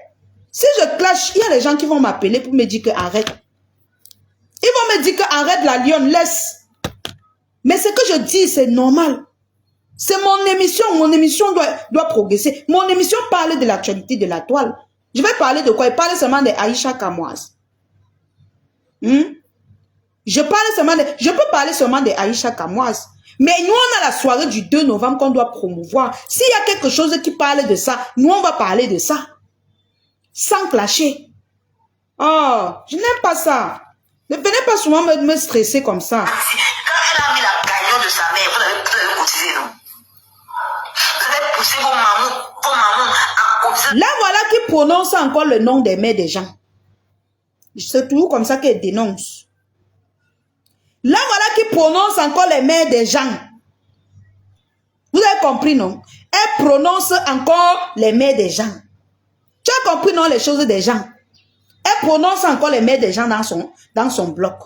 Si je clash, il y a des gens qui vont m'appeler pour me dire que arrête. Ils vont me dire que arrête la lionne, laisse. Mais ce que je dis, c'est normal. C'est mon émission doit progresser. Mon émission parle de l'actualité de la toile. Je vais parler de quoi? Je parle seulement de Aïcha Kamoise. Je peux parler seulement de Aïcha Kamoise. Mais nous, on a la soirée du 2 novembre qu'on doit promouvoir. S'il y a quelque chose qui parle de ça, nous, on va parler de ça. Sans clasher. Oh, je n'aime pas ça. Ne venez pas souvent me stresser comme ça. Quand elle a mis la cagnotte de sa mère, vous avez cotisé, non? Vous avez poussé vos mamans à cotiser. Là, voilà qui prononce encore le nom des mères des gens. C'est toujours comme ça qu'elle dénonce. Là, voilà qui prononce encore les mères des gens. Vous avez compris, non? Elle prononce encore les mères des gens. Tu as compris, non, les choses des gens? Elle prononce encore les mères des gens dans son bloc.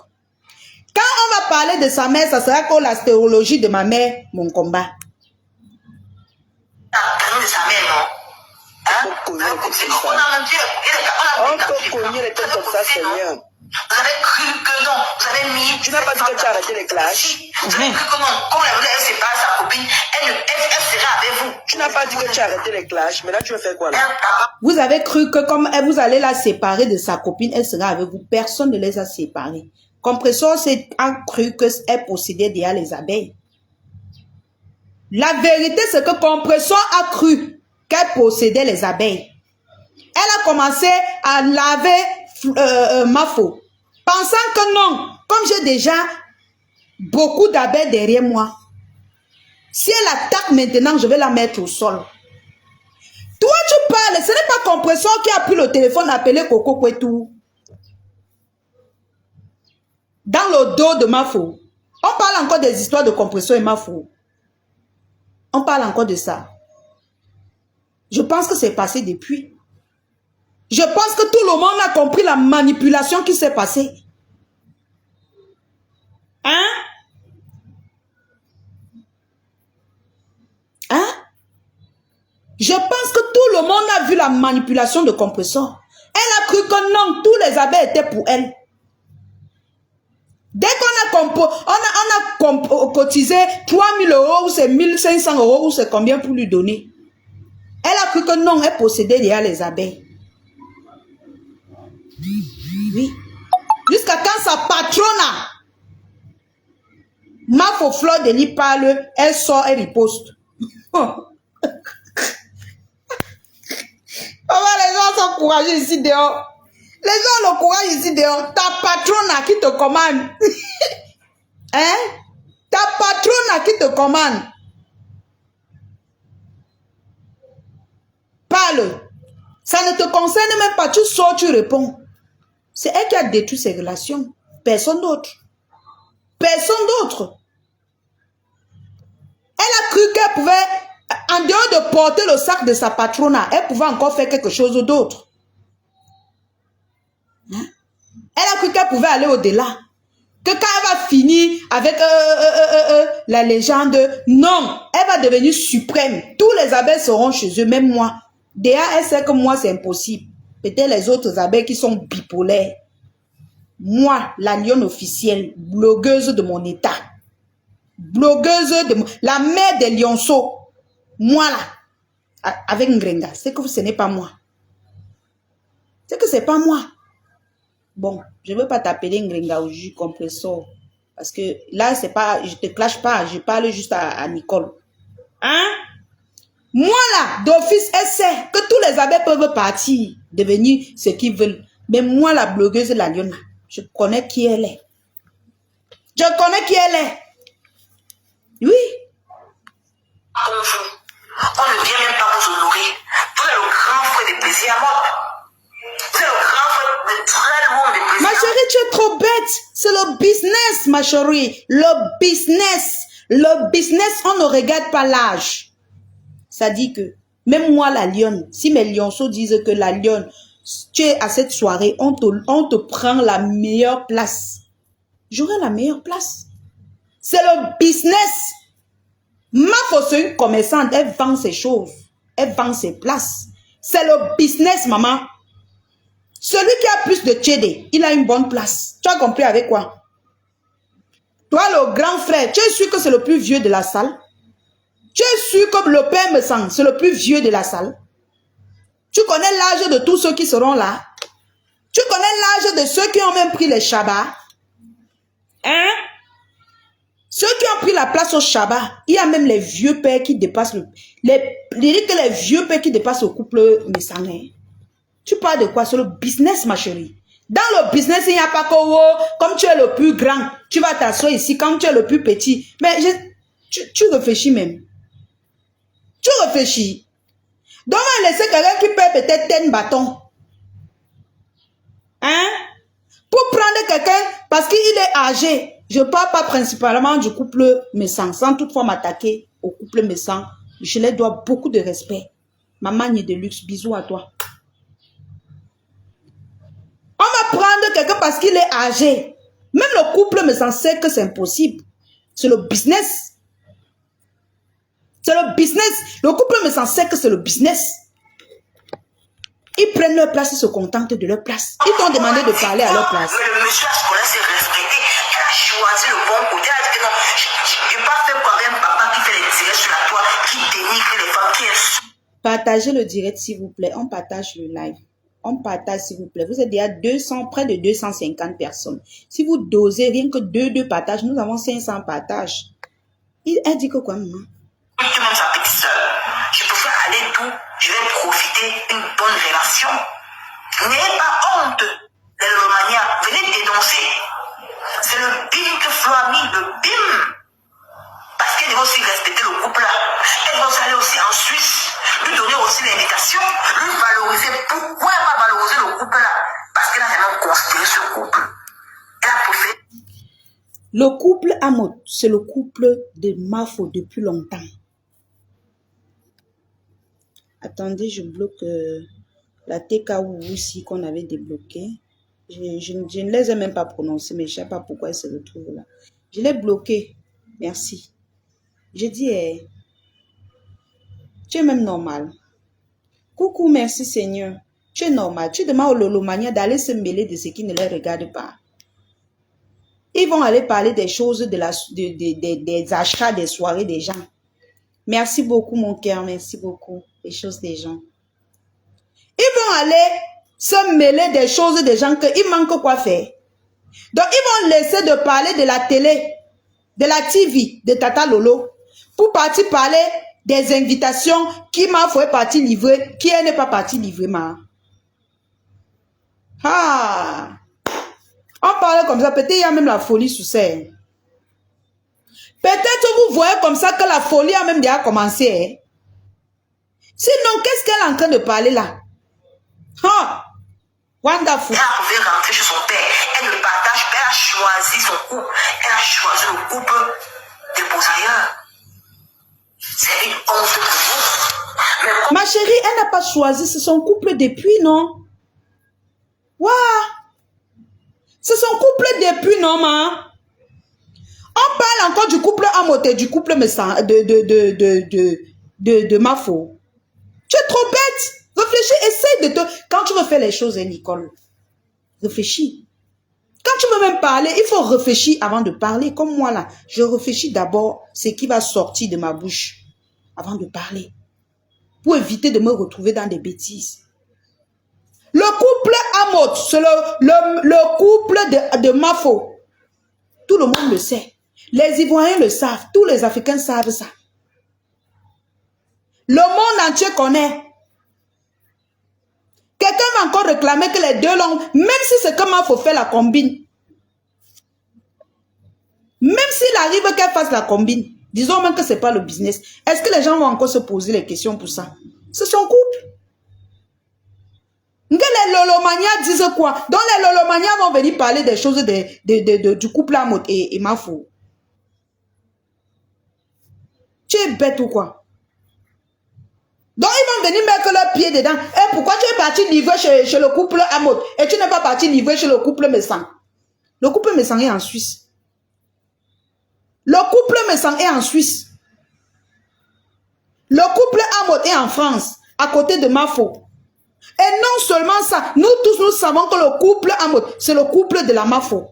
Quand on va parler de sa mère, ça sera comme la stéréologie de ma mère, mon combat. La de sa mère, non? Hein? On a connu les têtes comme ça, Seigneur. Vous avez cru que non, vous avez mis... Tu n'as pas dit que tu as arrêté les clashs. Vous avez cru que non, comme elle sépare sa copine, elle sera avec vous. Tu n'as pas dit que tu as arrêté les clashs, mais là tu veux faire quoi là? Vous avez cru que comme vous allez la séparer de sa copine, elle sera avec vous. Personne ne les a séparés. Compressor a cru qu'elle possédait déjà les abeilles. La vérité, c'est que Compressor a cru qu'elle possédait les abeilles. Elle a commencé à laver Mafo, pensant que non, comme j'ai déjà beaucoup d'abeilles derrière moi, si elle attaque maintenant, je vais la mettre au sol. Toi, tu parles, ce n'est pas Compressor qui a pris le téléphone appelé Coco Kwetou. Dans le dos de Mafo. On parle encore des histoires de Compressor et Mafo. On parle encore de ça. Je pense que c'est passé depuis. Je pense que tout le monde a compris la manipulation qui s'est passée. Hein? Hein? Je pense que tout le monde a vu la manipulation de compresseur. Elle a cru que non, tous les abeilles étaient pour elle. Dès qu'on a cotisé 3 000 € ou c'est 1 500 € ou c'est combien pour lui donner. Elle a cru que non, elle possédait déjà les abeilles. Oui. Jusqu'à quand sa patronne, Mafo Fleur de Lis parle, elle sort, elle riposte. Les gens sont courageux ici dehors. Les gens ont le courage ici dehors. Ta patronne qui te commande. Hein? Ta patronne qui te commande. Parle. Ça ne te concerne même pas. Tu sors, tu réponds. C'est elle qui a détruit ses relations. Personne d'autre. Personne d'autre. Elle a cru qu'elle pouvait, en dehors de porter le sac de sa patronne, elle pouvait encore faire quelque chose d'autre. Hein? Elle a cru qu'elle pouvait aller au-delà. Que quand elle va finir avec la légende, non, elle va devenir suprême. Tous les abeilles seront chez eux, même moi. Déjà, elle sait que moi, c'est impossible. Peut-être les autres abeilles qui sont bipolaires. Moi, la lionne officielle, blogueuse de mon état. Blogueuse de la mère des lionceaux. Moi, là, avec Ngrenga, c'est que ce n'est pas moi. C'est que c'est pas moi. Bon, je ne veux pas t'appeler Ngrenga au jus compresseur. Parce que là, c'est pas, je te clash pas, je parle juste à Nicole. Hein? Moi là, d'office, elle sait que tous les abeilles peuvent partir, devenir ce qu'ils veulent. Mais moi, la blogueuse, la lionne, je connais qui elle est. Je connais qui elle est. Oui. Comme vous, on ne vient même pas vous honorer. Vous êtes le grand frère des plaisirs à moi. Vous êtes le grand frère de tout le monde des plaisirs. Ma chérie, tu es trop bête. C'est le business, ma chérie. Le business. Le business, on ne regarde pas l'âge. Ça dit que, même moi, la lionne, si mes lionceaux disent que la lionne, tu es à cette soirée, on te prend la meilleure place. J'aurai la meilleure place. C'est le business. Ma fausse une commerçante, elle vend ses choses. Elle vend ses places. C'est le business, maman. Celui qui a plus de tchédé, il a une bonne place. Tu as compris avec quoi? Toi, le grand frère, tu es sûr que c'est le plus vieux de la salle? Tu es sûr que le père me sent, c'est le plus vieux de la salle? Tu connais l'âge de tous ceux qui seront là? Tu connais l'âge de ceux qui ont même pris les Shabbats? Hein? Ceux qui ont pris la place au Shabbat, il y a même les vieux pères qui dépassent les vieux pères qui dépassent le couple messanais. Tu parles de quoi? C'est le business, ma chérie. Dans le business, il n'y a pas que comme tu es le plus grand, tu vas t'asseoir ici, quand tu es le plus petit. Mais tu réfléchis même. Tu réfléchis. Donc, on va laisser quelqu'un qui paie peut-être 10 bâtons. Hein? Pour prendre quelqu'un, parce qu'il est âgé. Je ne parle pas principalement du couple Messan, sans toutefois m'attaquer au couple Messan. Je leur dois beaucoup de respect. Maman de luxe, bisous à toi. On va prendre quelqu'un parce qu'il est âgé. Même le couple Messan sait que c'est impossible. C'est le business. C'est le business. Le couple Messan sait que c'est le business. Ils prennent leur place, ils se contentent de leur place. Ils t'ont demandé de parler à leur place. Le monsieur à ce qu'on s'est respecté. Elle a choisi le bon côté. Elle a dit que non, je ne vais pas faire comme un papa qui fait les directs sur la toile, qui dénigre les femmes, qui est... Partagez le direct, s'il vous plaît. On partage le live. On partage, s'il vous plaît. Vous êtes déjà 200, près de 250 personnes. Si vous dosez rien que 2 partages, nous avons 500 partages. Elle dit que quoi, maman? Tu même sa petite soeur. Je préfère aller d'où je vais profiter d'une bonne relation. N'ayez pas honte de la manière. Venez dénoncer. C'est le bim que Flo a mis, le bim. Parce qu'elle doit aussi respecter le couple là. Elle doit aussi aller aussi en Suisse, lui donner aussi l'invitation, lui valoriser. Pourquoi elle va valoriser le couple là? Parce qu'elle a vraiment construit ce couple. Elle a préféré. Le couple Amot, c'est le couple de Mafo depuis longtemps. Attendez, je bloque la TKU aussi qu'on avait débloqué. Je ne les ai même pas prononcées, mais je ne sais pas pourquoi elles se retrouvent là. Je l'ai bloqué. Merci. J'ai dit, tu es même normal. Coucou, merci Seigneur. Tu es normal. Tu demandes aux lolomaniens d'aller se mêler de ce qui ne les regarde pas. Ils vont aller parler des choses, des achats, des soirées des gens. Merci beaucoup, mon cœur. Merci beaucoup. Les choses des gens. Ils vont aller se mêler des choses des gens qu'ils manquent quoi faire. Donc, ils vont laisser de parler de la télé, de la TV, de Tata Lolo, pour partir parler des invitations qui m'a fait partie livrer, qui n'est pas partie livrer, ma. Ah! On parle comme ça, peut-être il y a même la folie sous scène. Peut-être vous voyez comme ça que la folie a même déjà commencé. Hein? Sinon, qu'est-ce qu'elle est en train de parler là? Ah! Wonderful. Elle pouvait rentrer chez son père. Elle ne partage pas. Elle a choisi son couple. Elle a choisi le couple des Beausailleurs. C'est une honte pour vous. Ma chérie, elle n'a pas choisi. C'est son couple depuis, non? Waouh! C'est son couple depuis, non, ma? On parle encore du couple Amoté, du couple de Mafo. Tu es trop bête. Réfléchis, essaye de te... Quand tu veux faire les choses, Nicole, réfléchis. Quand tu veux même parler, il faut réfléchir avant de parler. Comme moi, là, je réfléchis d'abord ce qui va sortir de ma bouche avant de parler. Pour éviter de me retrouver dans des bêtises. Le couple Amot, c'est le couple de Mafo. Tout le monde le sait. Les Ivoiriens le savent. Tous les Africains savent ça. Le monde entier connaît. Quelqu'un va encore réclamer que les deux langues, même si c'est comme Mafo fait la combine. Même s'il arrive qu'elle fasse la combine, disons même que ce n'est pas le business. Est-ce que les gens vont encore se poser les questions pour ça? C'est son couple. Les Lolomanias disent quoi? Donc les Lolomanias vont venir parler des choses du couple Amot et Mafo. Tu es bête ou quoi? Donc ils vont venir mettre leurs pieds dedans. Et pourquoi tu es parti livrer chez le couple Amot et tu n'es pas parti livrer chez le couple Messan? Le couple Messan est en Suisse. Le couple Messan est en Suisse. Le couple Amot est en France, à côté de Mafo. Et non seulement ça, nous tous nous savons que le couple Amot, c'est le couple de la Mafo.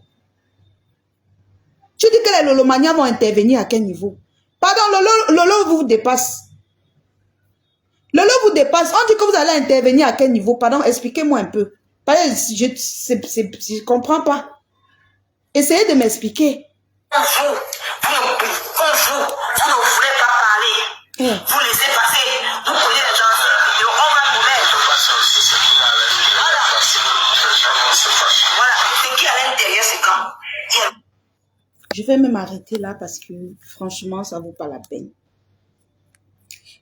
Tu dis que les Lolomanias vont intervenir à quel niveau? Pardon, Lolo vous dépasse. Lolo vous dépasse. On dit que vous allez intervenir à quel niveau? Pardon, expliquez-moi un peu. Je ne comprends pas. Essayez de m'expliquer. Vous ne voulez pas parler. Vous laissez passer. Vous prenez les gens. On va mourir. Voilà. Ce qui est à l'intérieur, c'est quand. Je vais même arrêter là parce que franchement, ça ne vaut pas la peine.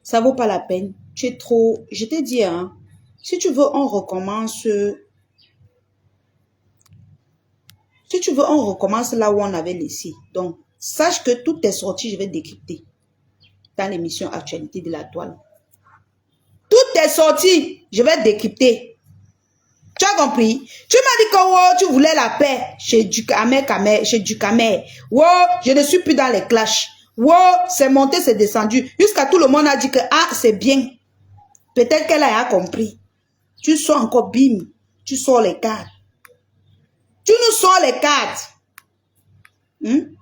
Ça ne vaut pas la peine. Tu es trop... Je t'ai dit, hein, si tu veux, on recommence... Si tu veux, on recommence là où on avait laissé. Donc, sache que toutes tes sorties, je vais décrypter dans l'émission Actualité de la Toile. Toutes tes sorties, je vais décrypter. Tu as compris? Tu m'as dit que oh, tu voulais la paix chez Ducamer. Oh, je ne suis plus dans les clashs. Oh, c'est monté, c'est descendu. Jusqu'à tout le monde a dit que ah, c'est bien. Peut-être qu'elle a compris. Tu sors encore bim. Tu sors les cartes. Tu nous sors les cartes. Tu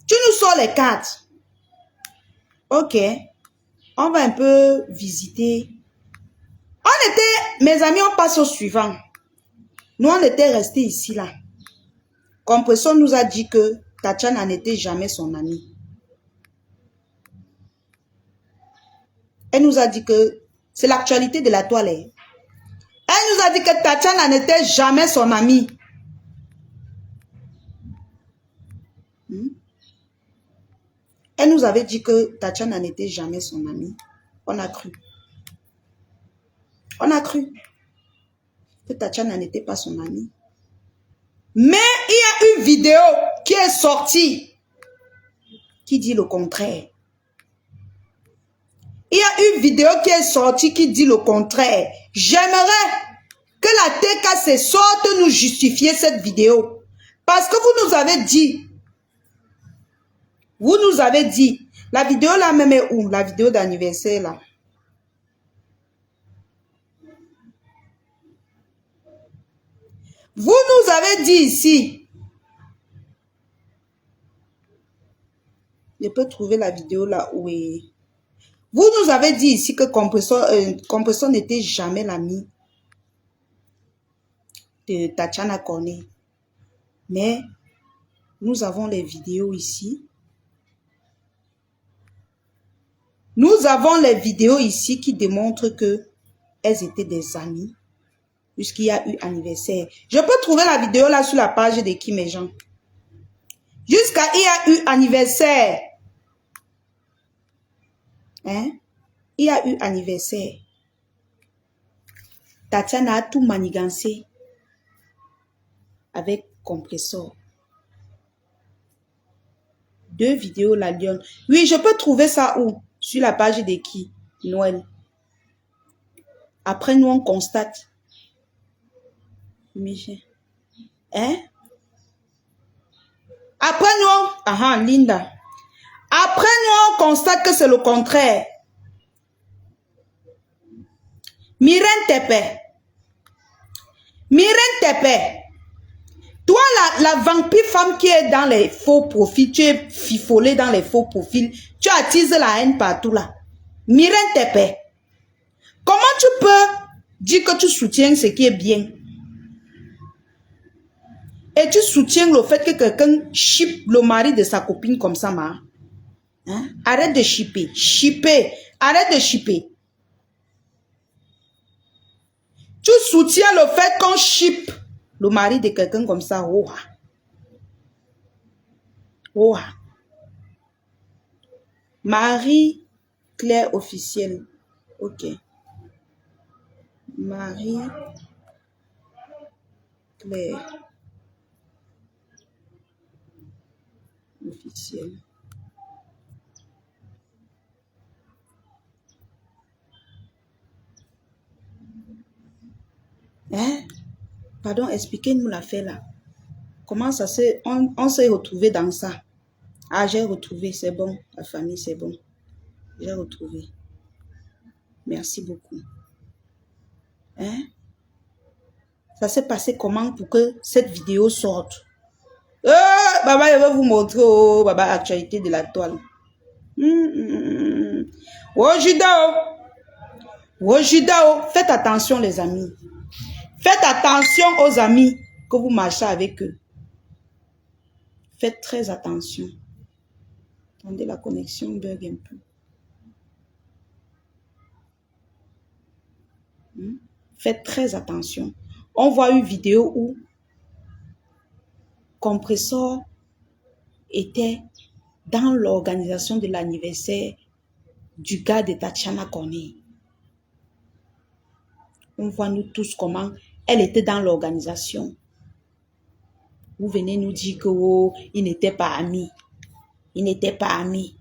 nous sors les cartes. Ok. On va un peu visiter. Mes amis, on passe au suivant. Nous, on était restés ici, là. Compression nous a dit que Tatiana n'était jamais son amie. Elle nous a dit que c'est l'actualité de la toile. Elle nous a dit que Tatiana n'était jamais son amie. Elle nous avait dit que Tatiana n'était jamais son amie. On a cru. On a cru que Tatiana n'était pas son amie. Mais il y a une vidéo qui est sortie qui dit le contraire. Il y a une vidéo qui est sortie qui dit le contraire. J'aimerais que la TKC sorte nous justifier cette vidéo. Parce que vous nous avez dit, la vidéo là même est où? La vidéo d'anniversaire là. Vous nous avez dit ici, je peux trouver la vidéo là où est. Vous nous avez dit ici que Compressor n'était jamais l'ami de Tatiana Cornet. Mais nous avons les vidéos ici. Nous avons les vidéos ici qui démontrent que elles étaient des amies puisqu'il y a eu anniversaire. Je peux trouver la vidéo là sur la page de qui mes gens. Jusqu'à il y a eu anniversaire. Hein? Il y a eu anniversaire. Tatiana a tout manigancé avec Compressor. 2 vidéos la lionne. Oui, je peux trouver ça où? Sur la page de qui? Noël. Après, nous, on constate. Hein? Après, nous, Linda. Après, nous, on constate que c'est le contraire. Myrène Tepe. Toi, la vampire femme qui est dans les faux profils, tu es fifolée dans les faux profils, tu attises la haine partout là. Myrène Tepe. Comment tu peux dire que tu soutiens ce qui est bien? Et tu soutiens le fait que quelqu'un chippe le mari de sa copine comme ça, ma. Hein? Arrête de chipper. Arrête de chipper. Tu soutiens le fait qu'on chippe le mari de quelqu'un comme ça. Marie-Claire officielle. Ok. Marie-Claire officielle. Hein? Pardon, expliquez-nous l'affaire là. Comment ça s'est... On s'est retrouvé dans ça. Ah, j'ai retrouvé, c'est bon. La famille, c'est bon. J'ai retrouvé. Merci beaucoup. Hein? Ça s'est passé comment pour que cette vidéo sorte? Baba, je vais vous montrer, Baba, actualité de la toile. Wojidao, faites attention les amis. Faites attention aux amis que vous marchez avec eux. Faites très attention. Attendez, la connexion bug un peu. Faites très attention. On voit une vidéo où Compressor était dans l'organisation de l'anniversaire du gars de Tatiana Cornet. On voit nous tous comment elle était dans l'organisation. Vous venez nous dire que ils n'étaient pas amis. Ils n'étaient pas amis.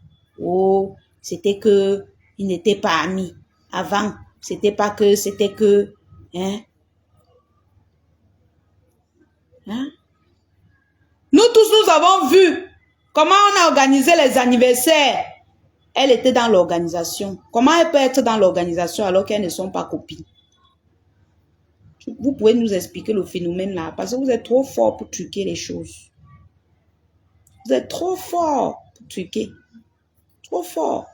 C'était que ils n'étaient pas amis. Avant, c'était pas que, c'était que, hein? Nous tous, nous avons vu comment on a organisé les anniversaires. Elle était dans l'organisation. Comment elle peut être dans l'organisation alors qu'elles ne sont pas copines? Vous pouvez nous expliquer le phénomène là, parce que vous êtes trop fort pour truquer les choses. Vous êtes trop fort pour truquer. Trop fort.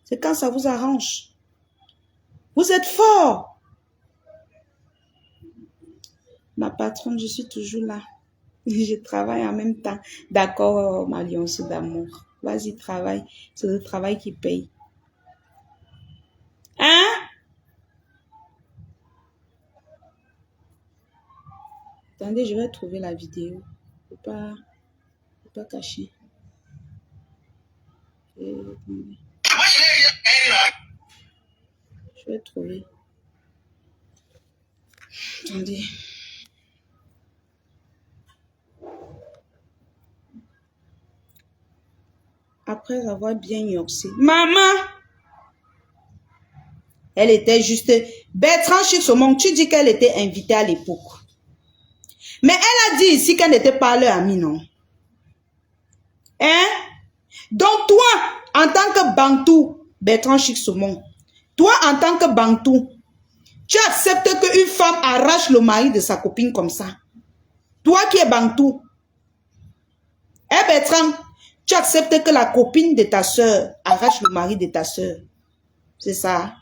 C'est quand ça vous arrange. Vous êtes fort. Ma patronne, je suis toujours là. Je travaille en même temps. D'accord, ma lionce d'amour. Vas-y, travaille. C'est le travail qui paye. Hein? Attendez, je vais trouver la vidéo. Je ne peux pas cacher. Je vais trouver. Attendez. Après avoir bien yoxé. Maman! Elle était juste... Bertrand Chic-Saumon, tu dis qu'elle était invitée à l'époque. Mais elle a dit ici qu'elle n'était pas leur amie, non? Hein? Donc toi, en tant que Bantou, Bertrand Chic-Saumon, toi en tant que Bantou, tu acceptes qu'une femme arrache le mari de sa copine comme ça? Toi qui es Bantou. Eh Bertrand, tu acceptes que la copine de ta soeur arrache le mari de ta soeur? C'est ça?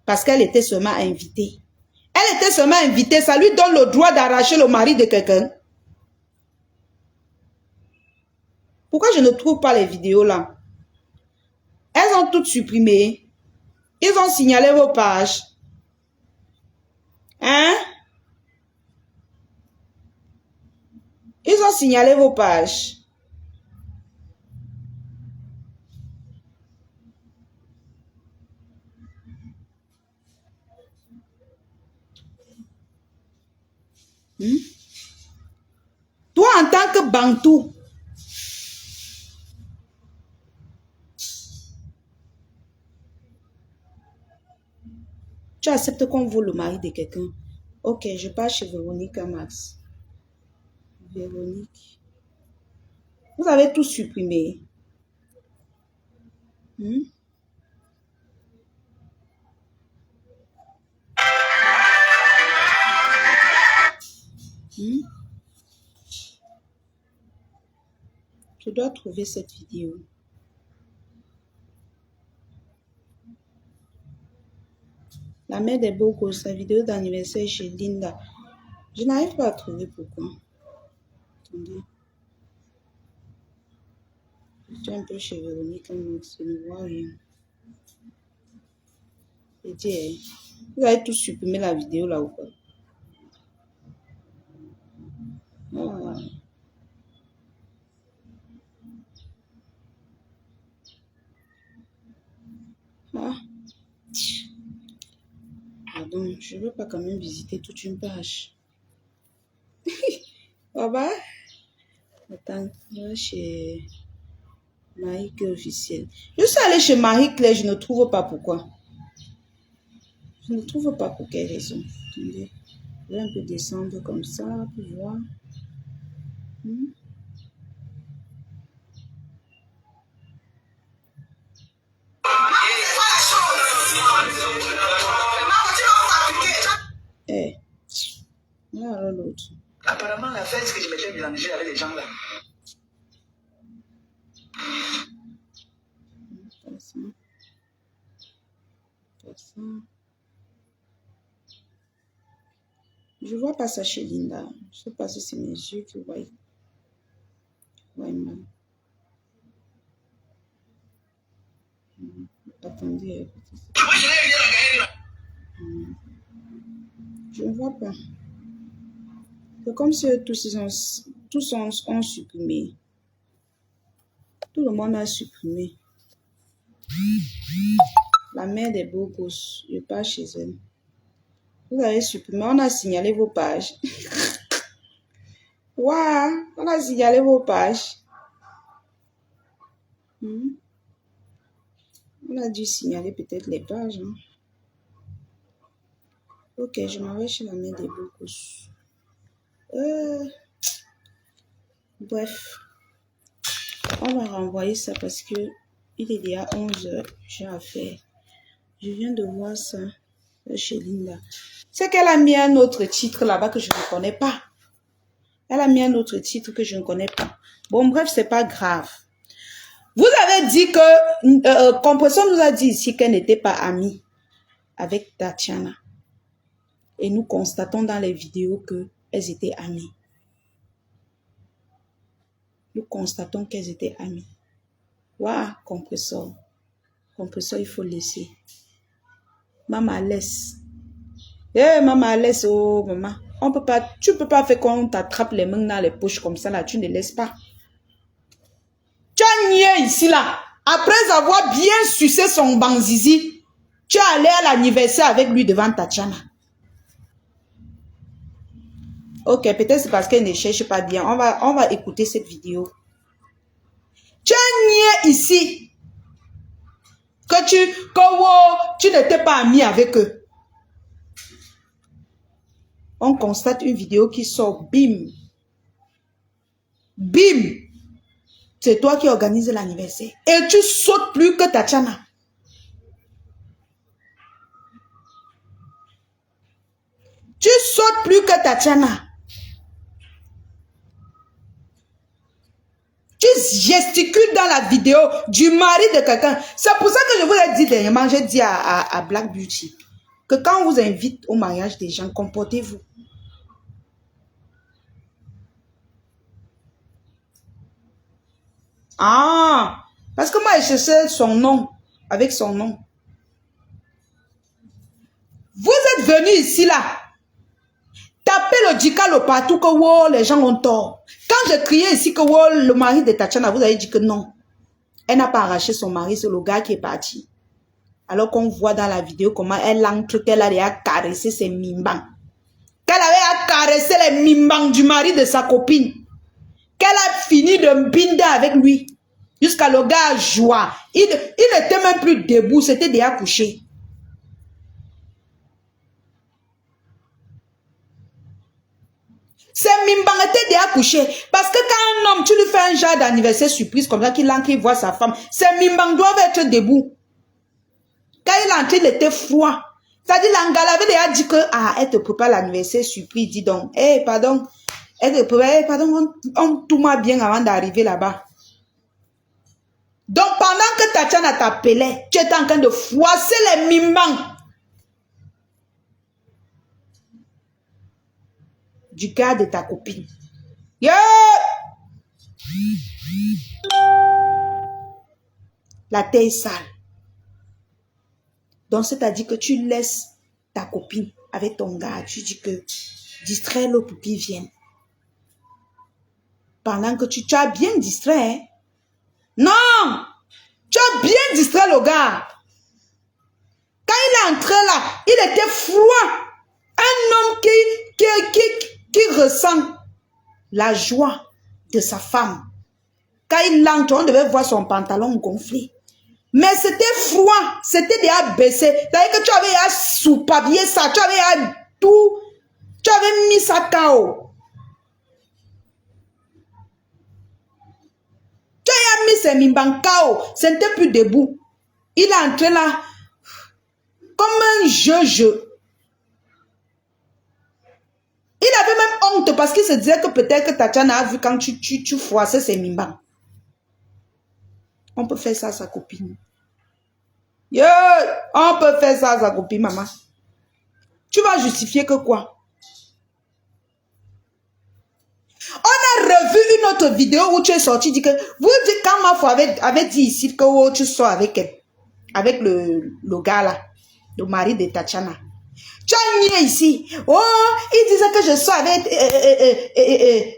Parce qu'elle était seulement invitée. Elle était seulement invitée, ça lui donne le droit d'arracher le mari de quelqu'un. Pourquoi je ne trouve pas les vidéos là? Elles ont toutes supprimé. Ils ont signalé vos pages. Hein? Ils ont signalé vos pages. Toi, en tant que Bantou, tu acceptes qu'on vole le mari de quelqu'un. Ok, je pars chez Véronique Max. Véronique. Vous avez tout supprimé. Je dois trouver cette vidéo. La mère des beaux gosses, sa vidéo d'anniversaire chez Linda. Je n'arrive pas à trouver pourquoi. Attendez. Je suis un peu chez Véronique, je ne vois rien. Je dis, vous avez tous supprimé la vidéo là ou pas? Ah. Ah. Pardon, je ne veux pas quand même visiter toute une page. Baba. Attends, je vais chez Marie-Claire officielle. Je suis allée chez Marie-Claire, je ne trouve pas pourquoi. Je ne trouve pas pour quelle raison. Attendez, je vais un peu descendre comme ça pour voir. Eh, alors l'autre. Apparemment, la fête que je m'étais mélangée avec les gens là. Je vois pas ça chez Linda. Je sais pas si c'est mes yeux qui voient. Ouais, mal. Attendez. Je ne vois pas. C'est comme si tous ont supprimé. Tout le monde a supprimé. La mère des beaux gosses, je pars chez elle. Vous avez supprimé, on a signalé vos pages. Waouh, on a signalé vos pages. On a dû signaler peut-être les pages. Hein. Ok, je m'en vais chez la mère des beaux gosses. Bref, on va renvoyer ça parce que il est déjà 11h. J'ai à faire. Je viens de voir ça chez Linda. C'est qu'elle a mis un autre titre là-bas que je ne connais pas. Elle a mis un autre titre que je ne connais pas. Bon, bref, c'est pas grave. Vous avez dit que Compression nous a dit ici qu'elle n'était pas amie avec Tatiana. Et nous constatons dans les vidéos qu'elles étaient amies. Nous constatons qu'elles étaient amies. Waouh, Compresseur. Compresseur, il faut laisser. Maman, laisse. Eh, maman, laisse. Oh, maman. On peut pas, tu ne peux pas faire qu'on t'attrape les mains dans les poches comme ça, là. Tu ne laisses pas. Tu as nié ici, là. Après avoir bien sucé son banzizi, tu es allé à l'anniversaire avec lui devant Tatiana. Ok, peut-être c'est parce qu'elle ne cherche pas bien. On va écouter cette vidéo. Tu as nié ici que tu n'étais pas ami avec eux. On constate une vidéo qui sort, bim. Bim. C'est toi qui organise l'anniversaire. Et tu sautes plus que Tatiana. Tu sautes plus que Tatiana. Tu gesticules dans la vidéo du mari de quelqu'un. C'est pour ça que je vous ai dit dernièrement, j'ai dit à Black Beauty, que quand on vous invite au mariage des gens, comportez-vous. Ah, parce que moi, je cherchais son nom, avec son nom. Vous êtes venu ici, là. Tapez le dicalo partout que wow, les gens ont tort. Quand je criais ici que wow, le mari de Tatiana, vous avez dit que non. Elle n'a pas arraché son mari, c'est le gars qui est parti. Alors qu'on voit dans la vidéo comment elle entre, qu'elle a caressé ses mimbans. Qu'elle avait caressé les mimbans du mari de sa copine. Qu'elle a fini de binder avec lui. Jusqu'à le gars joie. Il n'était même plus debout, c'était déjà couché. Ces mimbans étaient déjà couchés. Parce que quand un homme, tu lui fais un genre d'anniversaire surprise comme ça, qu'il entre, il voit sa femme, ces mimbans doivent être debout. Quand il est entré, il était froid. C'est-à-dire, l'Angala avait déjà dit que, ah, elle te prépare l'anniversaire surprise, dis donc, eh, pardon, elle te prépare, eh, pardon, on tout m'a bien avant d'arriver là-bas. Donc, pendant que Tatiana t'appelait, tu étais en train de froisser les mimbans du gars de ta copine. Yeah! La terre est sale. Donc, c'est-à-dire que tu laisses ta copine avec ton gars. Tu dis que distrais-le pour qu'il vienne. Pendant que tu as bien distrait. Hein? Non! Tu as bien distrait le gars. Quand il est entré là, il était froid. Un homme qui ressent la joie de sa femme. Quand il entre, on devait voir son pantalon gonflé. Mais c'était froid, c'était déjà baissé. C'est-à-dire que tu avais à soupapier ça, tu avais à tout, tu avais mis ça KO. Tu avais mis ses mimbans KO, ce n'était plus debout. Il est entré là, comme un jeu. Il avait même honte parce qu'il se disait que peut-être que Tatiana a vu quand tu froissais ses mimbans. On peut faire ça à sa copine. Yeah, on peut faire ça à sa copine, maman. Tu vas justifier que quoi? On a revu une autre vidéo où tu es sorti, dit que vous dites quand ma foi avait dit ici que oh, tu sors avec elle, avec le gars là, le mari de Tatiana. Tu as nié ici. Oh, il disait que je sors avec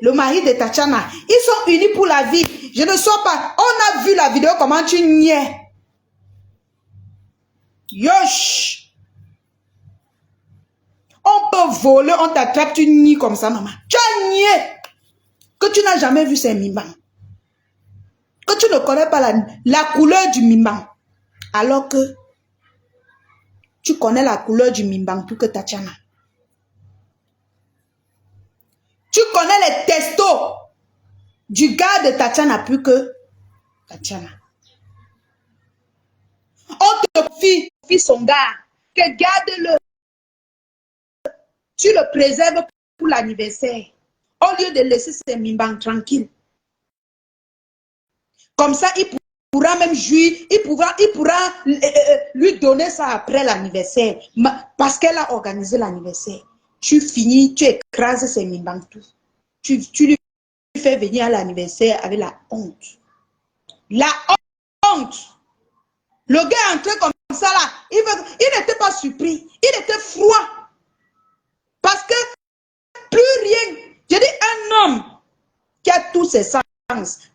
le mari de Tatiana. Ils sont unis pour la vie. Je ne sors pas. On a vu la vidéo comment tu niais. Yosh. On peut voler, on t'attrape, tu nies comme ça, maman. Tu as nié que tu n'as jamais vu ces mimbans. Que tu ne connais pas la couleur du mimban. Alors que tu connais la couleur du mimban plus que Tatiana. Tu connais les testos du gars de Tatiana plus que Tatiana. On te fie son gars, que garde-le. Tu le préserves pour l'anniversaire. Au lieu de laisser ses mimbans tranquilles. Comme ça, il pourra même jouir, il pourra lui donner ça après l'anniversaire. Parce qu'elle a organisé l'anniversaire. Tu finis, tu écrases ses mimbans tout. Tu lui fais venir à l'anniversaire avec la honte. La honte. Le gars est entré comme ça là. Il n'était pas surpris. Il était froid. Parce que plus rien. Je dis un homme qui a tous ses sens.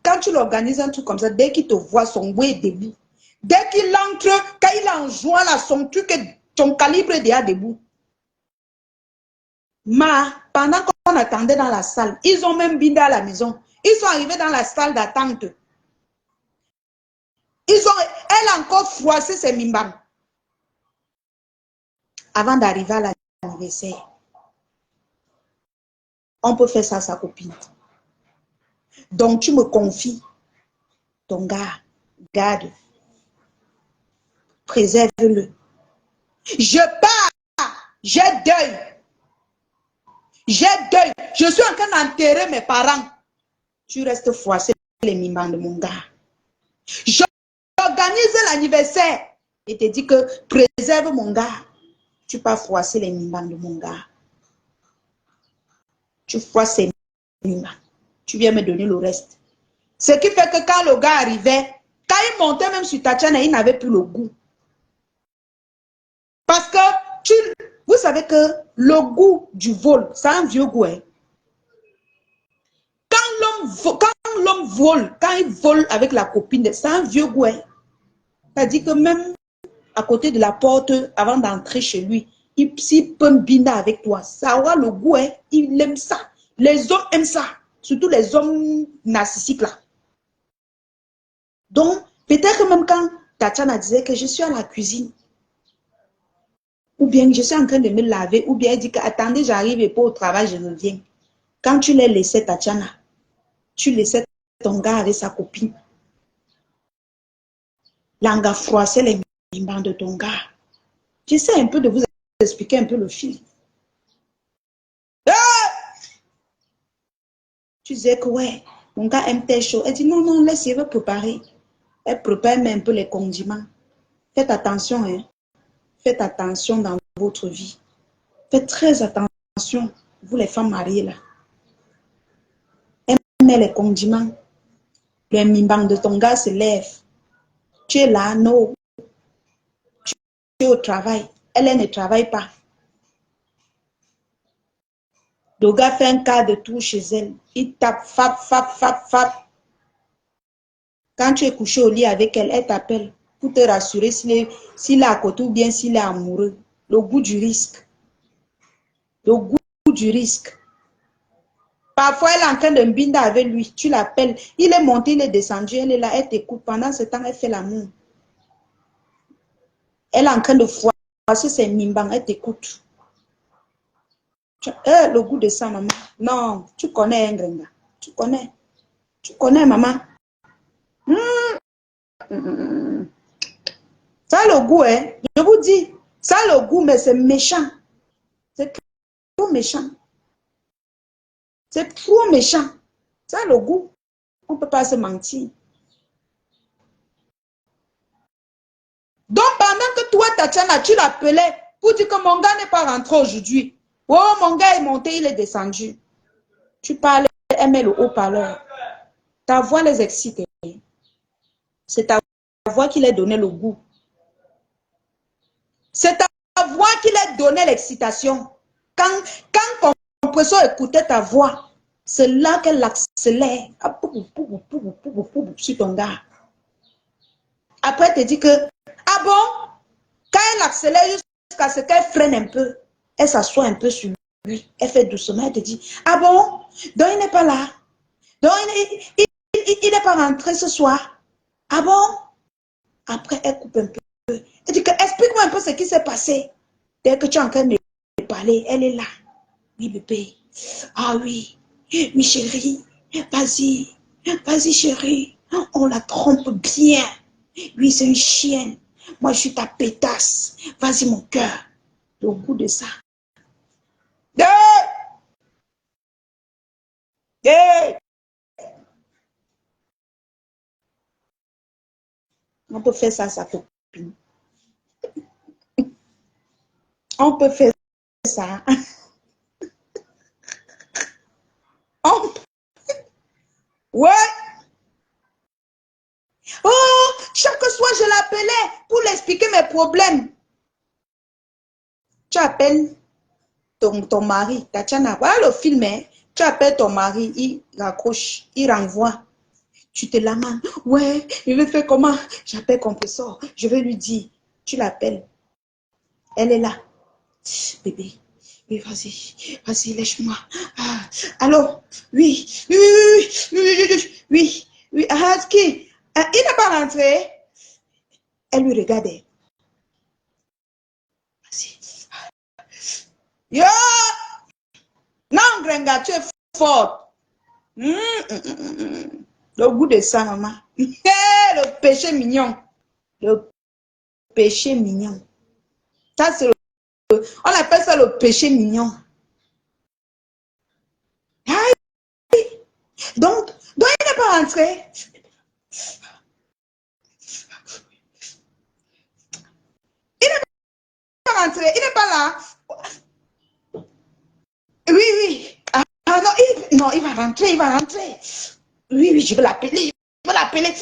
Quand tu l'organises un truc comme ça, dès qu'il te voit, son goût est debout. Dès qu'il entre, quand il a en joint là, son truc, son calibre est déjà debout. Pendant qu'on attendait dans la salle, ils ont même bindé à la maison. Ils sont arrivés dans la salle d'attente. Elle a encore froissé ses mimbang avant d'arriver à l'anniversaire. On peut faire ça à sa copine. Donc, tu me confies ton gars. Garde. Préserve-le. Je pars. J'ai deuil. J'ai deuil. Je suis en train d'enterrer mes parents. Tu restes froissé les mimbang de mon gars. J'organise l'anniversaire et te dis que préserve mon gars. Tu pars froisser les mimbang de mon gars. Tu froisses ses mimbang. Tu viens me donner le reste. Ce qui fait que quand le gars arrivait, quand il montait même sur Tatiana, il n'avait plus le goût. Parce que vous savez que le goût du vol, c'est un vieux goût. Hein. Quand l'homme vole, quand il vole avec la copine, c'est un vieux goût. Hein. C'est-à-dire que même à côté de la porte, avant d'entrer chez lui, s'il peut binder avec toi, ça aura le goût. Hein. Il aime ça. Les hommes aiment ça. Surtout les hommes narcissiques là. Donc, peut-être que même quand Tatiana disait que je suis à la cuisine, ou bien je suis en train de me laver, ou bien elle dit que attendez, j'arrive et pas au travail, je reviens. Quand tu les laissais, Tatiana, tu laissais ton gars avec sa copine. L'anga froissait les mimbang de ton gars. J'essaie un peu de vous expliquer un peu le fil. Tu disais que ouais, mon gars aime tes choses. Elle dit non, non, laisse, il va préparer. Elle prépare même un peu les condiments. Faites attention, hein. Faites attention dans votre vie. Faites très attention, vous les femmes mariées là. Elle met les condiments. Le mimbang de ton gars se lève. Tu es là, non. Tu es au travail. Elle ne travaille pas. Le gars fait un quart de tour chez elle. Il tape, fap, fap, fap, fap. Quand tu es couché au lit avec elle, elle t'appelle pour te rassurer s'il est à côté ou bien s'il est amoureux. Le goût du risque. Le goût du risque. Parfois, elle est en train de binder avec lui. Tu l'appelles. Il est monté, il est descendu. Elle est là, elle t'écoute. Pendant ce temps, elle fait l'amour. Elle est en train de froisser ses mimbang. Elle t'écoute. Le goût de ça, maman. Non, tu connais un gringa. Tu connais. Tu connais, maman. Ça a le goût, hein. Je vous dis. Ça a le goût, mais c'est méchant. C'est trop méchant. C'est trop méchant. Ça a le goût. On ne peut pas se mentir. Donc, pendant que toi, Tatiana, tu l'appelais pour dire que mon gars n'est pas rentré aujourd'hui. Oh, mon gars est monté, il est descendu. Tu parles, elle met le haut-parleur. Ta voix les excite. C'est ta voix qui leur donnait le goût. C'est ta voix qui leur donnait l'excitation. Quand compresseur écoutait ta voix, c'est là qu'elle accélère sur ton gars. Après, elle te dit que, ah bon, quand elle accélère jusqu'à ce qu'elle freine un peu, elle s'assoit un peu sur lui, elle fait doucement, elle te dit, ah bon, donc il n'est pas là, donc il n'est pas rentré ce soir, ah bon. Après, elle coupe un peu, elle dit que, explique-moi un peu ce qui s'est passé. Dès que tu es en train de parler, elle est là, oui bébé, ah oui, oui chérie, vas-y chérie, on la trompe bien. Lui, c'est une chienne. Moi, je suis ta pétasse. Vas-y, mon cœur. Le goût de ça. On peut faire ça à sa copine. On peut faire ça. Ouais. Oh, chaque soir, je l'appelais pour lui expliquer mes problèmes. Tu appelles ton mari, Tatiana, voilà le film, hein? Tu appelles ton mari, il raccroche, il renvoie. Tu te lamentes. Ouais, il veut faire comment? J'appelle compresseur. Je vais lui dire. Tu l'appelles. Elle est là. Bébé. Oui, vas-y, lâche-moi. Ah, allô? Oui. Ah, qui? Il n'est pas rentré? Elle lui regardait. Yo! Non, Grenga, tu es forte. Le goût de ça, maman. Le péché mignon. Le péché mignon. Ça, c'est on appelle ça le péché mignon. Donc il n'est pas rentré. Il n'est pas rentré. Il n'est pas là. Oui. Ah, non, il va rentrer, il va rentrer. Oui, je vais l'appeler. Je vais l'appeler.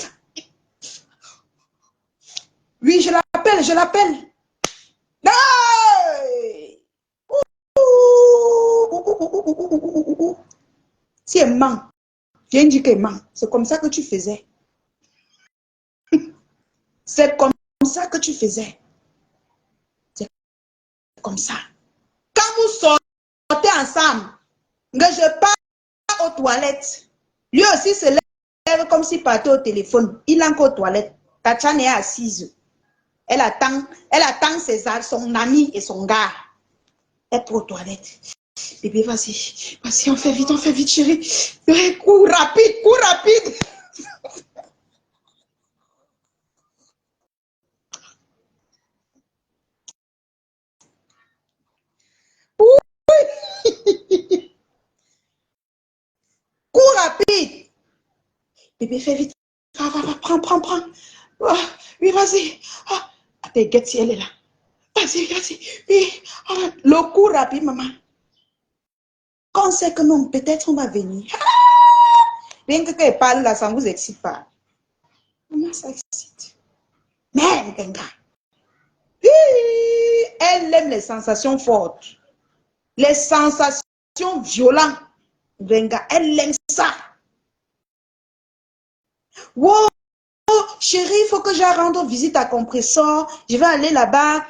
Oui, je l'appelle. Si elle ment, viens dire qu'elle ment. C'est comme ça que tu faisais. C'est comme ça que tu faisais. C'est comme ça. Quand vous sortez ensemble, que je pars aux toilettes, lui aussi se lève comme s'il partait au téléphone. Il est encore aux toilettes. Tatiana est assise. Elle attend son ami et son gars. Elle est aux toilettes. Bébé, vas-y, on fait vite, chérie. Cours rapide. Cours rapide. Bébé, fais vite. Va, prends. Oh, oui, vas-y. Oh, attends, Get, si elle est là. Vas-y. Oui. Oh, le cours rapide, maman. Quand on sait que non, peut-être on va venir. Rien que quand elle parle là, ça ne vous excite pas. Maman, ça excite. Mais, Genga. Elle aime les sensations fortes. Les sensations violentes. Genga, elle aime ça. Wow, chérie, il faut que je rende visite à compresseur. Je vais aller là-bas.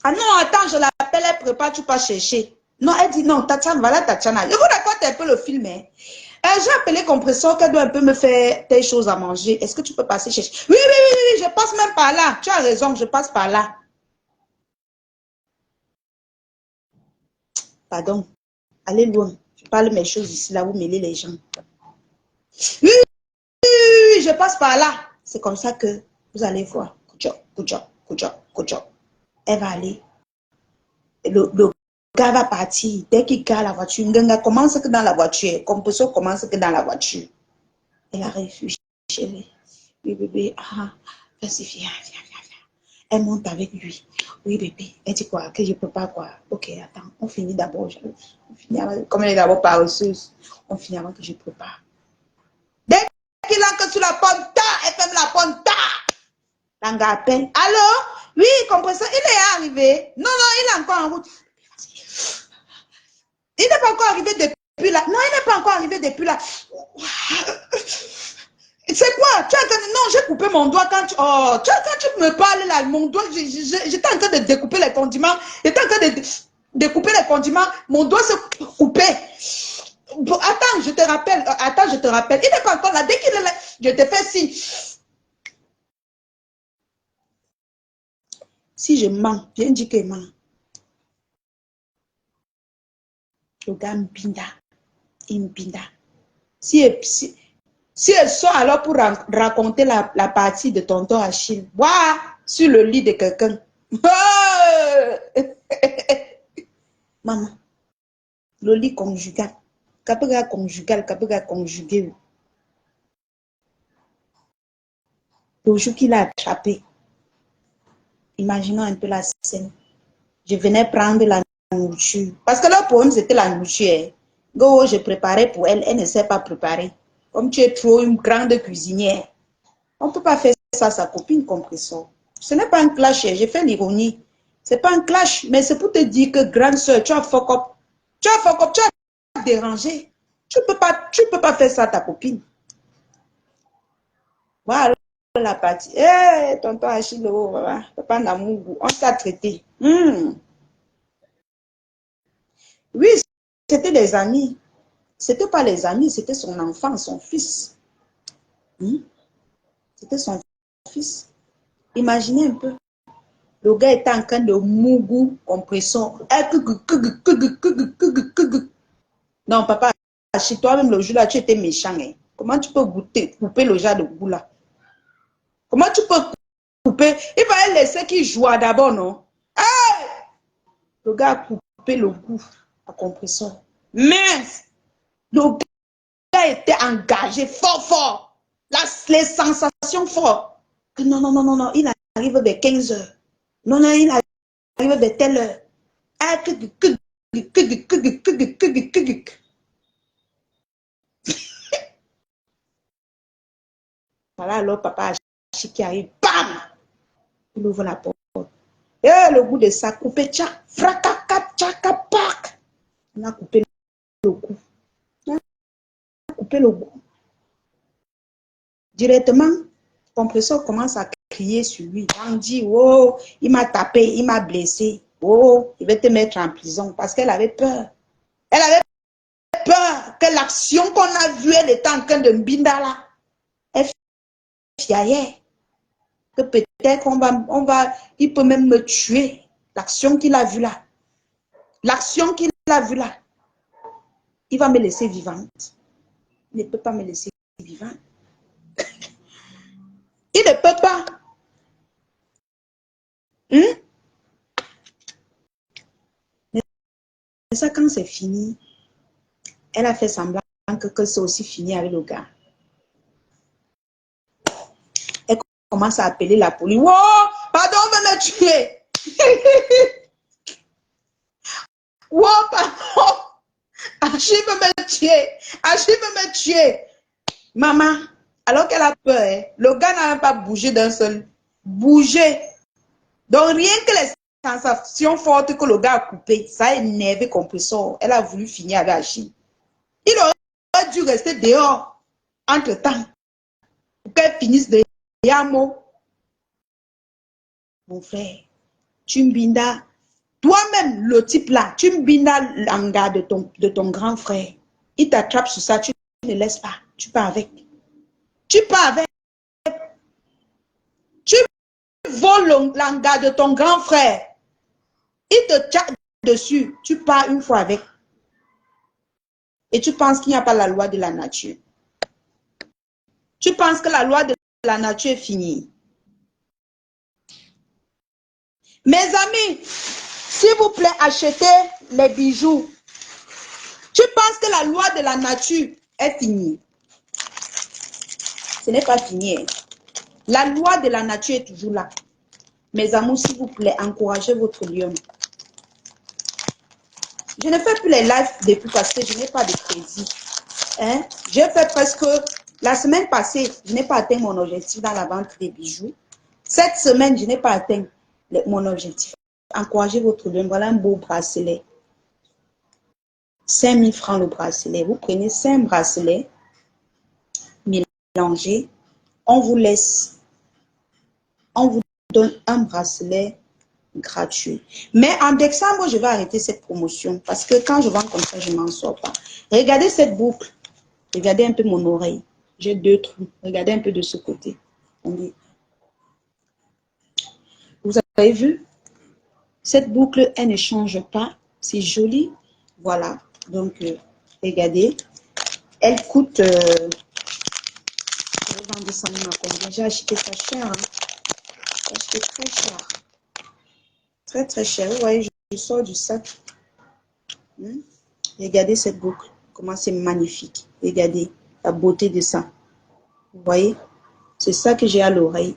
Ah non, attends, je l'appelle, elle prépare, tu pas chercher. Non, elle dit non, Tatiana, voilà Tatiana. Je vous raconte un peu le film. Hein. J'ai appelé compresseur qu'elle doit un peu me faire des choses à manger. Est-ce que tu peux passer chercher? Oui, je passe même par là. Tu as raison, je passe par là. Pardon, allez loin. Je parle mes choses ici, là, vous mêlez les gens. Oui, je passe par là. C'est comme ça que vous allez voir. Good job. Elle va aller. Le gars va partir. Dès qu'il gare la voiture, Ngenga commence que dans la voiture. Compresseur commence que dans la voiture. Elle arrive, chérie. Oui, bébé. Vas-y, viens. Elle monte avec lui. Oui, bébé. Elle dit quoi? Que je peux pas quoi? Ok, attends. On finit d'abord. Comme elle est d'abord paresseuse, on finit avant que je prépare. Dès qu'il entre sur la porte, elle ferme la porte. Langa appelle. Allô? Oui, compresseur, il est arrivé. Non, il est encore en route. Il n'est pas encore arrivé depuis là. Non, il n'est pas encore arrivé depuis là. C'est quoi? Non, j'ai coupé mon doigt quand tu... Oh, quand tu me parles là, mon doigt, j'étais en train de découper les condiments. J'étais en train de découper les condiments. Mon doigt s'est coupé. Bon, attends, je te rappelle. Il n'est pas encore là. Dès qu'il est là, je te fais signe. Si je mens, viens dire que je mens. Le gars Mbinda. Si elle sort alors pour raconter la partie de tonton Achille, sur le lit de quelqu'un. Maman, le lit conjugal. Capega conjugué. Le jour qu'il a attrapé. Imaginons un peu la scène. Je venais prendre la nourriture. Parce que leur problème, c'était la nourriture. Go, je préparais pour elle. Elle ne sait pas préparer. Comme tu es trop une grande cuisinière. On ne peut pas faire ça à sa copine compresseur. Ce n'est pas un clash. J'ai fait l'ironie. Ce n'est pas un clash. Mais c'est pour te dire que grande soeur, tu as fuck up. Tu as dérangé. Tu ne peux pas faire ça à ta copine. Voilà la partie. Tonton Achille, papa Namougou, on t'a traité. Oui, c'était des amis. C'était pas les amis, c'était son enfant, son fils. C'était son fils. Imaginez un peu. Le gars était en train de mougou compresseur. Non, papa, chez toi-même le jour là, tu étais méchant. Hein. Comment tu peux couper le genre de goût là? Comment tu peux couper? Il fallait laisser qu'il joue d'abord, non? Hey! Le gars a coupé le goût à compresseur. Mince! Le gars était engagé fort, fort. Les sensations fortes. Non, non, non, non, non, il arrive vers 15 heures. Non, non, il arrive vers telle heure. Voilà, alors papa qui arrive, bam! Il ouvre la porte. Et le goût de ça, coupé, tcha, fracaka, tchaka, pac. On a coupé le goût. On a coupé le goût. Directement, le compresseur commence à crier sur lui. On dit, oh, il m'a tapé, il m'a blessé. Oh, il va te mettre en prison parce qu'elle avait peur. Elle avait peur que l'action qu'on a vue, elle était en train de mbinda là. Elle fiaillait. Que peut-être il peut même me tuer. L'action qu'il a vue là. L'action qu'il a vue là. Il va me laisser vivante. Il ne peut pas me laisser vivante. Il ne peut pas. Mais ça, quand c'est fini, elle a fait semblant que c'est aussi fini avec le gars. Elle commence à appeler la police. Wow, pardon, on veut me tuer. Wow, pardon. Achille veut me tuer. Achille veut me tuer. Maman, alors qu'elle a peur, hein, le gars n'a même pas bougé d'un seul. Bougé. Donc, rien que les sensations fortes que le gars a coupées, ça a énervé compresseur. Elle a voulu finir avec Achille. Il aurait dû rester dehors, entre-temps, pour qu'elle finisse de Yamo. Mon frère, tu mbinda, toi-même, le type là, tu mbinda l'anga de ton grand frère. Il t'attrape sur ça, tu ne laisses pas, tu pars avec. Tu pars avec. Tu voles l'anga de ton grand frère. Il te tchatte dessus, tu pars une fois avec. Et tu penses qu'il n'y a pas la loi de la nature. Tu penses que la loi de la nature est finie. Mes amis, s'il vous plaît, achetez les bijoux. Tu penses que la loi de la nature est finie. Ce n'est pas fini. La loi de la nature est toujours là. Mes amours, s'il vous plaît, encouragez votre lion. Je ne fais plus les lives depuis parce que je n'ai pas de crédit. Hein? J'ai fait presque... La semaine passée, je n'ai pas atteint mon objectif dans la vente des bijoux. Cette semaine, je n'ai pas atteint mon objectif. Encouragez votre lion. Voilà un beau bracelet. 5 000 francs le bracelet. Vous prenez 5 bracelets mélangés. On vous laisse. On vous donne un bracelet gratuit. Mais en décembre, je vais arrêter cette promotion parce que quand je vends comme ça, je ne m'en sors pas. Regardez cette boucle. Regardez un peu mon oreille. J'ai 2 trous. Regardez un peu de ce côté. Vous avez vu? Cette boucle, elle ne change pas. C'est joli. Voilà. Donc, regardez. Elle coûte... je vais vendre ça à combien? J'ai acheté ça cher. Hein? J'ai acheté très cher. Très, très cher. Vous voyez, je sors du sac. Regardez cette boucle. Comment c'est magnifique. Regardez la beauté de ça. Vous voyez? C'est ça que j'ai à l'oreille.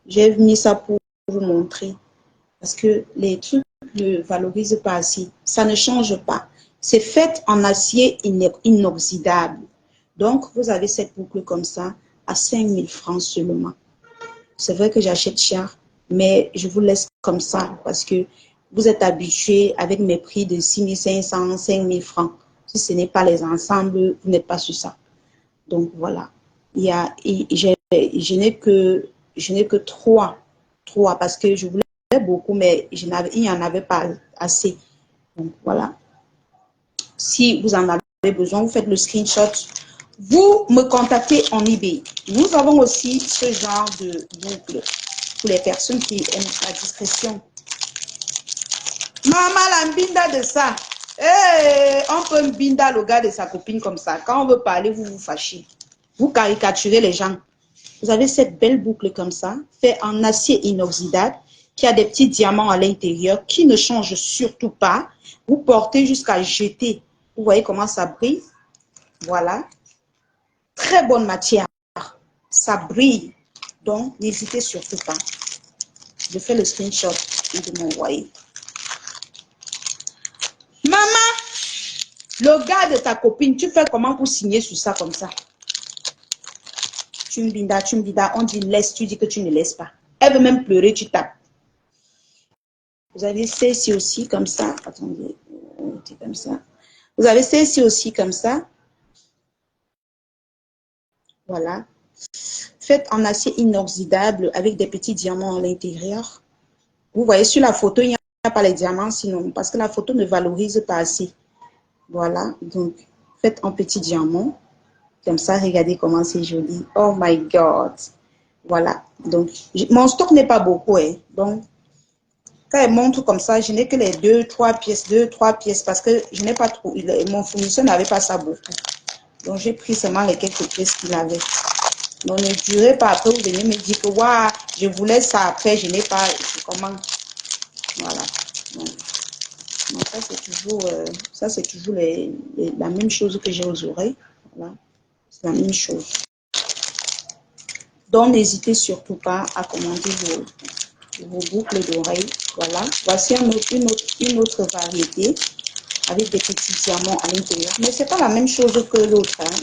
J'ai mis ça pour vous montrer. Parce que les trucs ne valorisent pas assez. Ça ne change pas. C'est fait en acier inoxydable. Donc, vous avez cette boucle comme ça à 5 000 francs seulement. C'est vrai que j'achète cher, mais je vous laisse comme ça parce que vous êtes habitués avec mes prix de 6 500, 5 000 francs. Si ce n'est pas les ensembles, vous n'êtes pas sur ça. Donc, voilà. Je n'ai que 3 parce que je voulais beaucoup, mais il n'y en avait pas assez. Donc, voilà. Si vous en avez besoin, vous faites le screenshot. Vous me contactez en eBay. Nous avons aussi ce genre de boucle. Pour les personnes qui aiment la discrétion. Maman, la mbinda de ça. Hey, on peut mbinda le gars de sa copine comme ça. Quand on veut parler, vous vous fâchez. Vous caricaturez les gens. Vous avez cette belle boucle comme ça, fait en acier inoxydable, qui a des petits diamants à l'intérieur, qui ne changent surtout pas. Vous portez jusqu'à jeter. Vous voyez comment ça brille? Voilà. Très bonne matière. Ça brille. Donc, n'hésitez surtout pas. Je fais le screenshot de m'envoyer. Maman, le gars de ta copine, tu fais comment pour signer sur ça comme ça? Tu me binda, on dit laisse, tu dis que tu ne laisses pas. Elle veut même pleurer, tu tapes. Vous avez ceci aussi comme ça. Attendez, c'est comme ça. Vous avez ceci aussi comme ça. Voilà. Faites en acier inoxydable avec des petits diamants à l'intérieur. Vous voyez sur la photo, il n'y a pas les diamants sinon, parce que la photo ne valorise pas assez. Voilà. Donc, faites en petits diamants. Comme ça, regardez comment c'est joli. Oh my God. Voilà. Donc, mon stock n'est pas beaucoup. Hein. Donc, quand elle montre comme ça, je n'ai que les 2-3 pièces, parce que je n'ai pas trop. Mon fournisseur n'avait pas ça beaucoup. Donc, j'ai pris seulement les quelques pièces qu'il avait. Donc, ne durez pas après, vous venez me dire que, waouh, je voulais ça après, je n'ai pas. Comment? Voilà. Donc, ça, c'est toujours la même chose que j'ai aux oreilles. Voilà. C'est la même chose. Donc, n'hésitez surtout pas à commander vos boucles d'oreilles. Voilà. Voici une autre variété avec des petits diamants à l'intérieur. Mais ce n'est pas la même chose que l'autre. Hein.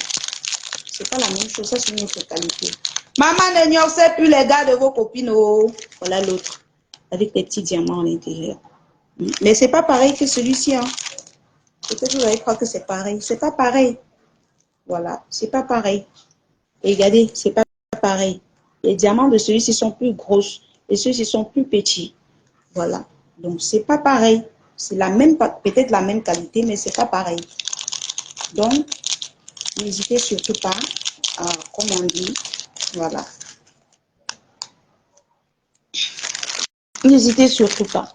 Ce n'est pas la même chose. Ça, c'est une autre qualité. Maman n'ignorez plus les gars de vos copines. Oh. Voilà l'autre. Avec des petits diamants à l'intérieur. Mais ce n'est pas pareil que celui-ci. Hein. Peut-être que vous allez croire que c'est pareil. Ce n'est pas pareil. Voilà. Ce n'est pas pareil. Et regardez, ce n'est pas pareil. Les diamants de celui-ci sont plus grosses et ceux-ci sont plus petits. Voilà. Donc, c'est pas pareil. C'est peut-être la même qualité, mais c'est pas pareil. Donc, n'hésitez surtout pas à commander. Voilà. N'hésitez surtout pas.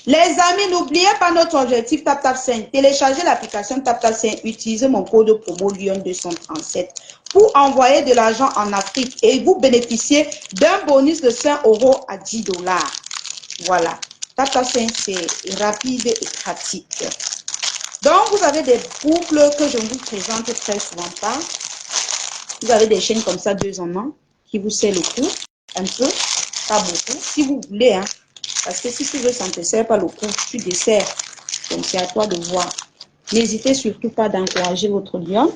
Les amis, n'oubliez pas notre objectif TapTap5. Téléchargez l'application TapTap5. Utilisez mon code promo Lyon237 pour envoyer de l'argent en Afrique et vous bénéficiez d'un bonus de 5 € à 10 $. Voilà. TapTap5, c'est rapide et pratique. Donc, vous avez des boucles que je ne vous présente très souvent pas. Vous avez des chaînes comme ça, 2 en 1, qui vous serrent le cou un peu, pas beaucoup, si vous voulez, hein. Parce que si tu veux, ça ne te sert pas le coup, tu desserres. Donc, c'est à toi de voir. N'hésitez surtout pas d'encourager votre lion.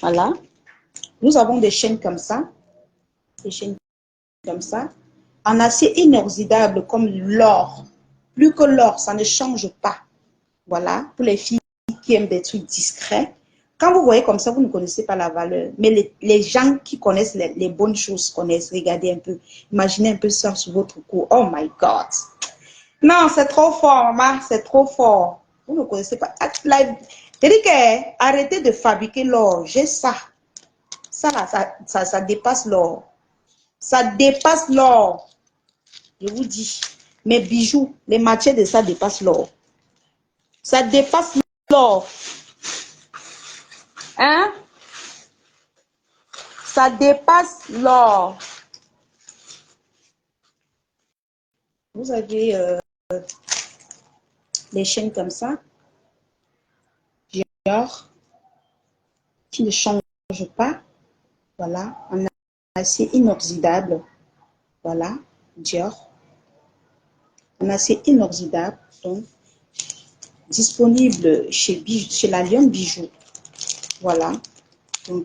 Voilà. Nous avons des chaînes comme ça. Des chaînes comme ça. En acier inoxydable comme l'or. Plus que l'or, ça ne change pas. Voilà. Pour les filles qui aiment des trucs discrets. Quand vous voyez comme ça, vous ne connaissez pas la valeur. Mais les gens qui connaissent les bonnes choses connaissent. Regardez un peu. Imaginez un peu ça sur votre cou. Oh my God. Non, c'est trop fort, maman. C'est trop fort. Vous ne connaissez pas. C'est-à-dire que arrêtez de fabriquer l'or. J'ai ça. Ça, là, ça dépasse l'or. Ça dépasse l'or. Je vous dis. Mes bijoux, les matières de ça dépassent l'or. Ça dépasse l'or. Hein? Ça dépasse l'or. Vous avez les chaînes comme ça. Dior. Qui ne changent pas. Voilà. En acier inoxydable. Voilà. Dior. En acier inoxydable. Donc, disponible chez la Lyon Bijoux. Voilà. Donc,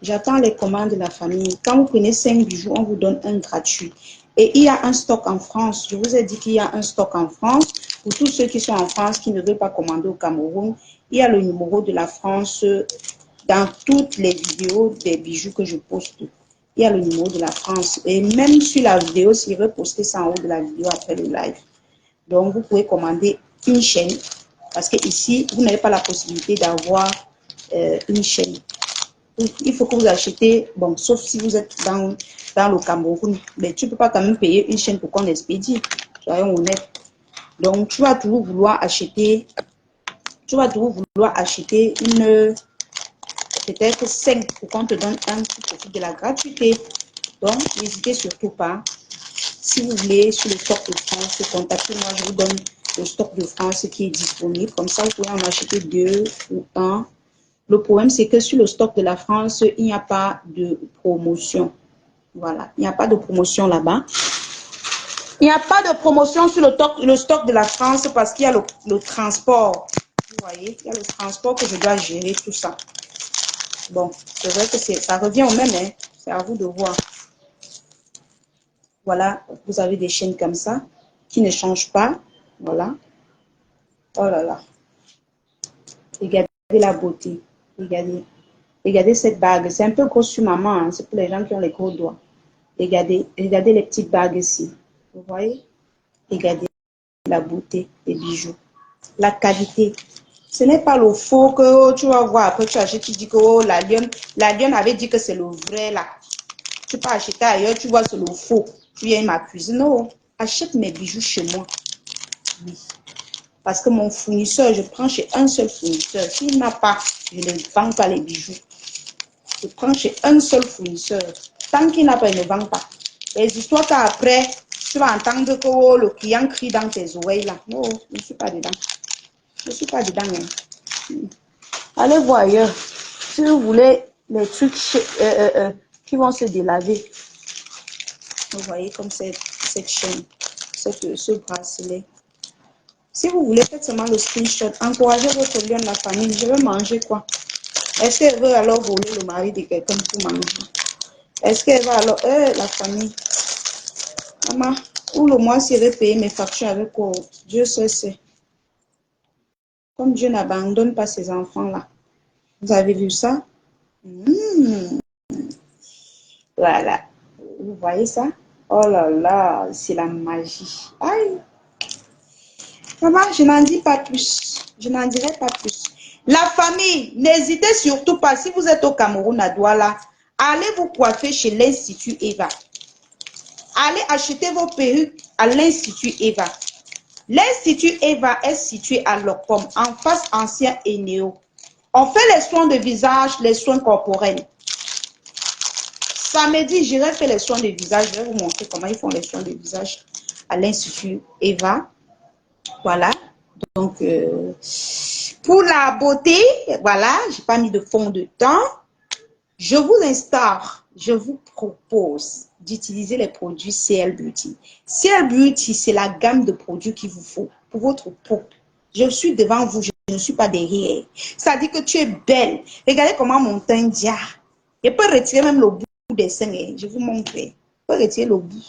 j'attends les commandes de la famille. Quand vous prenez 5 bijoux, on vous donne un gratuit. Et il y a un stock en France. Je vous ai dit qu'il y a un stock en France. Pour tous ceux qui sont en France, qui ne veulent pas commander au Cameroun, il y a le numéro de la France dans toutes les vidéos des bijoux que je poste. Il y a le numéro de la France. Et même sur la vidéo, si je veux poster ça en haut de la vidéo après le live. Donc, vous pouvez commander une chaîne. Parce que ici, vous n'avez pas la possibilité d'avoir une chaîne. Il faut que vous achetez, bon, sauf si vous êtes dans le Cameroun, mais tu ne peux pas quand même payer une chaîne pour qu'on expédie. Soyons honnêtes. Donc, tu vas toujours vouloir acheter, une, peut-être 5 pour qu'on te donne un petit profit de la gratuité. Donc, n'hésitez surtout pas. Si vous voulez, sur le stock de France, contactez-moi, je vous donne le stock de France qui est disponible. Comme ça, vous pouvez en acheter 2 ou 1. Le problème, c'est que sur le stock de la France, il n'y a pas de promotion. Voilà, il n'y a pas de promotion là-bas. Il n'y a pas de promotion sur le stock de la France parce qu'il y a le transport. Vous voyez, il y a le transport que je dois gérer, tout ça. Bon, c'est vrai que ça revient au même, hein. C'est à vous de voir. Voilà, vous avez des chaînes comme ça qui ne changent pas. Voilà. Oh là là. Regardez la beauté. Regardez. Regardez cette bague. C'est un peu gros sur maman. Hein. C'est pour les gens qui ont les gros doigts. Regardez les petites bagues ici. Vous voyez? Regardez la beauté des bijoux. La qualité. Ce n'est pas le faux que tu vas voir. Après, tu achètes, tu dis que oh, la lionne avait dit que c'est le vrai là. Tu peux acheter ailleurs, tu vois, c'est le faux. Tu viens m'accuser. Non, achète mes bijoux chez moi. Oui. Parce que mon fournisseur, je prends chez un seul fournisseur. S'il n'a pas, je ne vends pas les bijoux. Je prends chez un seul fournisseur. Tant qu'il n'a pas, il ne vend pas. Les histoires qu'après, tu vas entendre que oh, le client crie dans tes oreilles là. Non, je ne suis pas dedans. Je ne suis pas dedans. Hein. Allez voir ailleurs. Si vous voulez les trucs qui vont se délaver. Vous voyez comme cette chaîne, ce bracelet. Si vous voulez, faites seulement le screenshot. Encouragez votre lien de la famille. Je vais manger quoi? Est-ce qu'elle veut alors voler le mari de quelqu'un pour manger? Est-ce qu'elle va alors... la famille. Maman, ou le mois, si elle veut payer mes factures avec quoi? Dieu seul sait. Comme Dieu n'abandonne pas ses enfants-là. Vous avez vu ça? Voilà. Vous voyez ça? Oh là là, c'est la magie. Aïe. Maman, je n'en dis pas plus. Je n'en dirai pas plus. La famille, n'hésitez surtout pas. Si vous êtes au Cameroun, à Douala, allez vous coiffer chez l'Institut Eva. Allez acheter vos perruques à l'Institut Eva. L'Institut Eva est situé à Locom, en face ancien et néo. On fait les soins de visage, les soins corporels. Samedi, j'irai faire les soins de visage. Je vais vous montrer comment ils font les soins de visage à l'Institut Eva. Voilà. Donc, pour la beauté, voilà, j'ai pas mis de fond de teint. Je vous instaure, je vous propose d'utiliser les produits CL Beauty. CL Beauty, c'est la gamme de produits qu'il vous faut pour votre peau. Je suis devant vous, je ne suis pas derrière. Ça dit que tu es belle. Regardez comment mon teint dia. Je peux retirer même le bout des seins. Hein. Je vous montre. Je peux retirer le bout.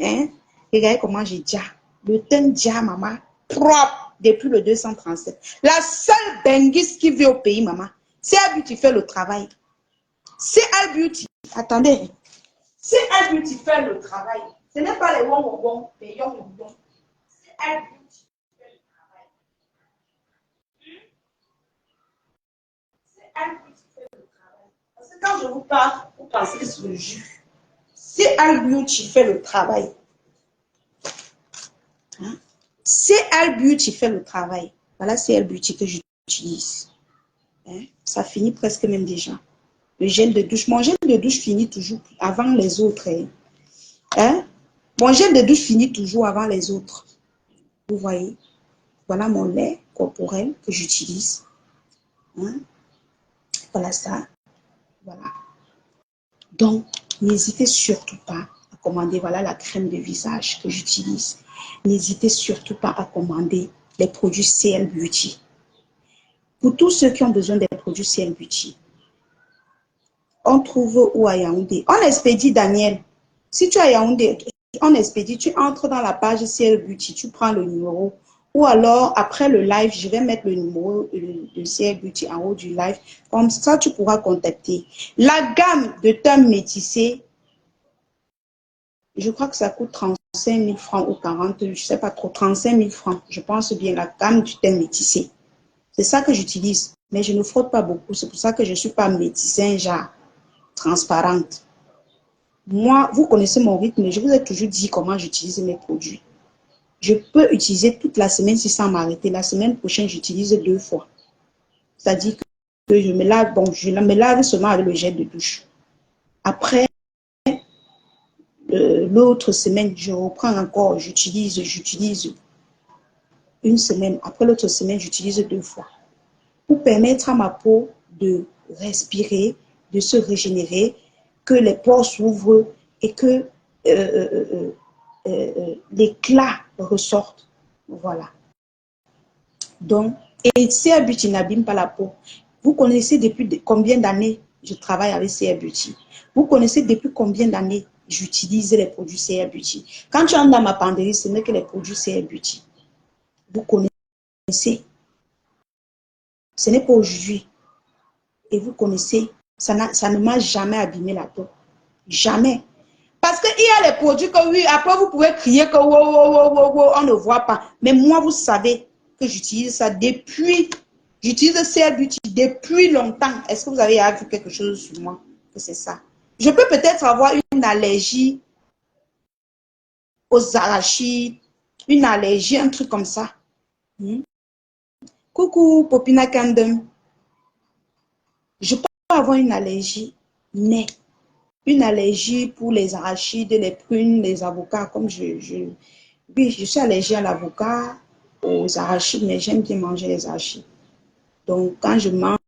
Hein? Regardez comment j'ai dia. Le teint dia, maman. Propre depuis le 237. La seule benguise qui vit au pays, maman. CL Beauty fait le travail. CL Beauty, attendez. CL Beauty fait le travail. Ce n'est pas les wong les yong CL Beauty fait le travail. CL Beauty fait le travail. Parce que quand je vous parle, vous pensez que c'est le jus. CL Beauty fait le travail. Hein? CL Beauty fait le travail. Voilà CL Beauty que j'utilise. Hein? Ça finit presque même déjà. Le gel de douche. Mon gel de douche finit toujours avant les autres. Hein? Mon gel de douche finit toujours avant les autres. Vous voyez? Voilà mon lait corporel que j'utilise. Hein? Voilà ça. Voilà. Donc, n'hésitez surtout pas à commander. Voilà la crème de visage que j'utilise. N'hésitez surtout pas à commander les produits CL Beauty. Pour tous ceux qui ont besoin des produits CL Beauty, on trouve où à Yaoundé? On expédie, Daniel. Si tu es à Yaoundé, on expédie, tu entres dans la page CL Beauty, tu prends le numéro. Ou alors, après le live, je vais mettre le numéro de CL Beauty en haut du live. Comme ça, tu pourras contacter. La gamme de teint métissé, je crois que ça coûte 35 000 francs ou 40, je ne sais pas trop, 35 000 francs. Je pense bien la gamme du teint métissé. C'est ça que j'utilise. Mais je ne frotte pas beaucoup. C'est pour ça que je ne suis pas médecin, genre transparente. Moi, vous connaissez mon rythme. Je vous ai toujours dit comment j'utilise mes produits. Je peux utiliser toute la semaine sans m'arrêter. La semaine prochaine, j'utilise 2 fois. C'est-à-dire que je me lave, bon, je me lave seulement avec le gel de douche. Après, l'autre semaine, je reprends encore, j'utilise une semaine. Après l'autre semaine, j'utilise 2 fois. Pour permettre à ma peau de respirer, de se régénérer, que les pores s'ouvrent et que l'éclat ressorte. Voilà. Donc, et CR Beauty n'abîme pas la peau. Vous connaissez depuis combien d'années je travaille avec CR Beauty? Vous connaissez depuis combien d'années j'utilise les produits CR Beauty? Quand tu entres dans ma penderie, ce n'est que les produits CR Beauty. Vous connaissez. Ce n'est pas aujourd'hui. Et vous connaissez, ça ne m'a jamais abîmé la peau. Jamais. Parce qu'il y a les produits que oui, après vous pouvez crier que on ne voit pas. Mais moi, vous savez que j'utilise ça depuis, j'utilise CR Beauty depuis longtemps. Est-ce que vous avez vu quelque chose sur moi? Que c'est ça. Je peux peut-être avoir une allergie aux arachides, une allergie, un truc comme ça. Coucou, Popina Kandem. Je peux avoir une allergie, mais une allergie pour les arachides, les prunes, les avocats, comme oui, je suis allergique à l'avocat, aux arachides, mais j'aime bien manger les arachides. Donc, quand je mange,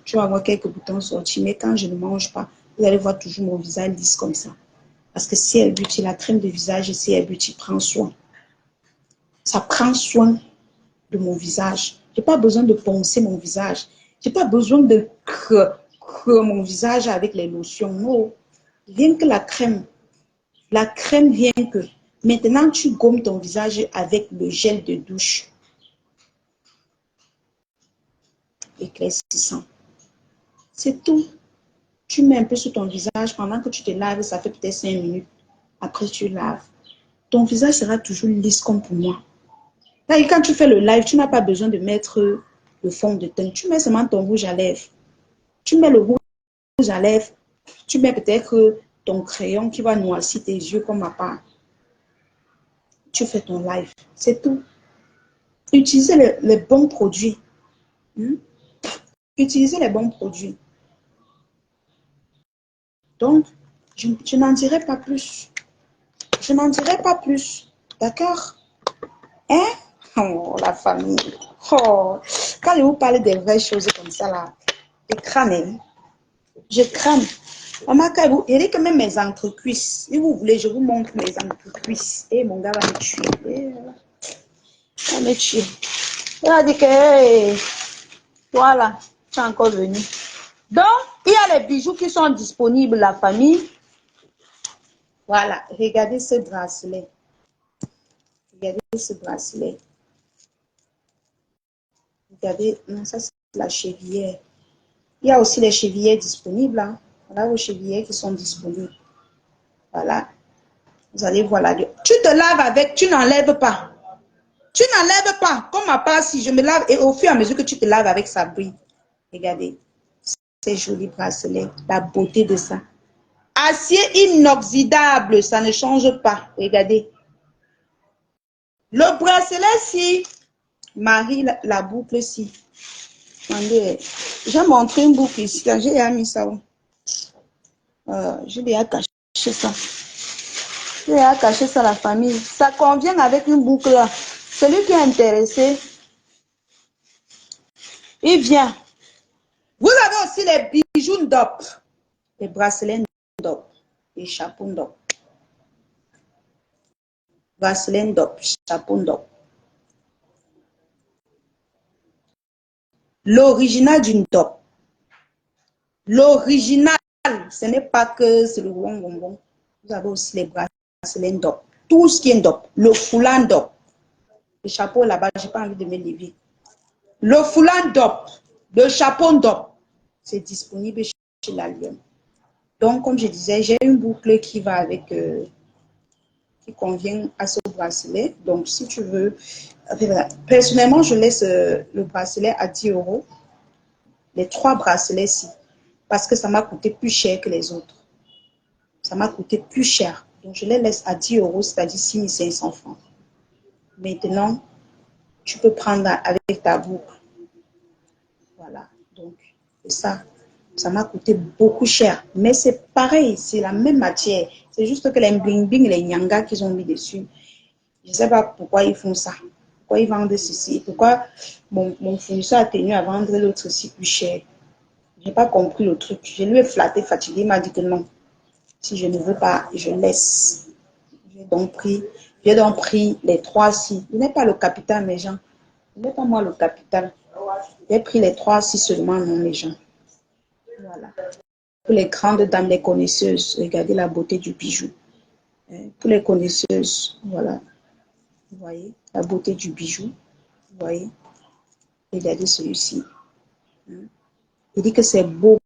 tu vas voir quelques boutons sortis, mais quand je ne mange pas, vous allez voir toujours mon visage lisse comme ça. Parce que CR Beauty, la crème de visage, CR Beauty prend soin. Ça prend soin de mon visage. Je n'ai pas besoin de poncer mon visage. Je n'ai pas besoin de creux mon visage avec les lotions. Non. Rien que la crème, rien que. Maintenant, tu gommes ton visage avec le gel de douche éclaircissant. C'est tout. Tu mets un peu sur ton visage pendant que tu te laves, ça fait peut-être 5 minutes. Après, tu laves. Ton visage sera toujours lisse comme pour moi. Là, et quand tu fais le live, tu n'as pas besoin de mettre le fond de teint. Tu mets seulement ton rouge à lèvres. Tu mets le rouge à lèvres. Tu mets peut-être ton crayon qui va noircir tes yeux comme ma part. Tu fais ton live. C'est tout. Utilisez les bons produits. Utilisez les bons produits. Donc, je n'en dirai pas plus. Je n'en dirai pas plus. D'accord? Hein? Oh, la famille. Oh, quand je vous parle des vraies choses comme ça, là, je crâne. Je crâne. Maman, il dit que même mes entrecuisses, si vous voulez, je vous montre mes entrecuisses. Et mon gars va me tuer. Il va me tuer. Il a dit que, hey, voilà, tu es encore venu. Donc, il y a les bijoux qui sont disponibles, la famille. Voilà, regardez ce bracelet. Regardez ce bracelet. Regardez, non, ça c'est la chevillère. Il y a aussi les chevillères disponibles. Hein. Voilà vos chevillères qui sont disponibles. Voilà. Vous allez voir là. Tu te laves avec, tu n'enlèves pas. Tu n'enlèves pas. Comme ma part, si je me lave, et au fur et à mesure que tu te laves avec, ça brille. Regardez. Ces jolis bracelets. La beauté de ça. Acier inoxydable, ça ne change pas. Regardez. Le bracelet-ci, Marie, la boucle-ci. Attendez, j'ai montré une boucle ici. J'ai mis ça. Je vais cacher ça. Je vais cacher ça à la famille. Ça convient avec une boucle là. Celui qui est intéressé, il vient. Vous avez aussi les bijoux d'op, les bracelets d'op, les chapeaux d'op. Bracelets d'op, chapeau d'op. L'original d'une DOP. L'original, ce n'est pas que c'est le bonbon. Vous avez aussi les bracelets DOP. Tout ce qui est DOP. Le foulard DOP. Le chapeau là-bas, je n'ai pas envie de me lever. Le foulard DOP. Le chapeau DOP. C'est disponible chez la Lyon. Donc, comme je disais, j'ai une boucle qui va avec, qui convient à ce bracelet. Donc, si tu veux, personnellement, je laisse le bracelet à 10 €. les 3 bracelets-ci. Parce que ça m'a coûté plus cher que les autres. Ça m'a coûté plus cher. Donc, je les laisse à 10 €, c'est-à-dire 6500 francs. Maintenant, tu peux prendre avec ta boucle. Voilà. Donc, ça m'a coûté beaucoup cher. Mais c'est pareil, c'est la même matière. C'est juste que les bling-bling, les nyanga qu'ils ont mis dessus, je ne sais pas pourquoi ils font ça. Pourquoi ils vendent ceci. Pourquoi mon fournisseur a tenu à vendre l'autre aussi plus cher. Je n'ai pas compris le truc. Je lui ai flatté, fatigué. Il m'a dit que non. Si je ne veux pas, je laisse. J'ai donc pris les 3-6. Je n'ai pas le capital, mes gens. Je n'ai pas moi le capital. J'ai pris les 3-6 seulement, non, mes gens. Voilà. Pour les grandes dames, les connaisseuses, regardez la beauté du bijou. Pour les connaisseuses, voilà. Vous voyez, la beauté du bijou. Vous voyez. Regardez celui-ci. Il dit que c'est beau.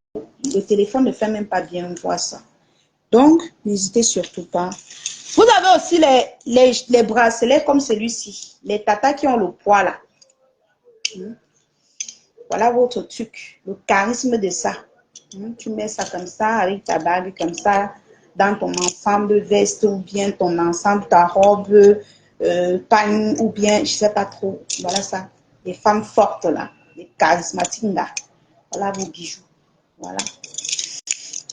Le téléphone ne fait même pas bien voir ça. Donc, n'hésitez surtout pas. Vous avez aussi les bracelets comme celui-ci. Les tatas qui ont le poids là. Voilà votre truc. Le charisme de ça. Tu mets ça comme ça, avec ta bague comme ça, dans ton ensemble veste ou bien ton ensemble, ta robe, pagne ou bien, je ne sais pas trop. Voilà ça. Les femmes fortes là. Les charismatiques là. Voilà vos bijoux. Voilà.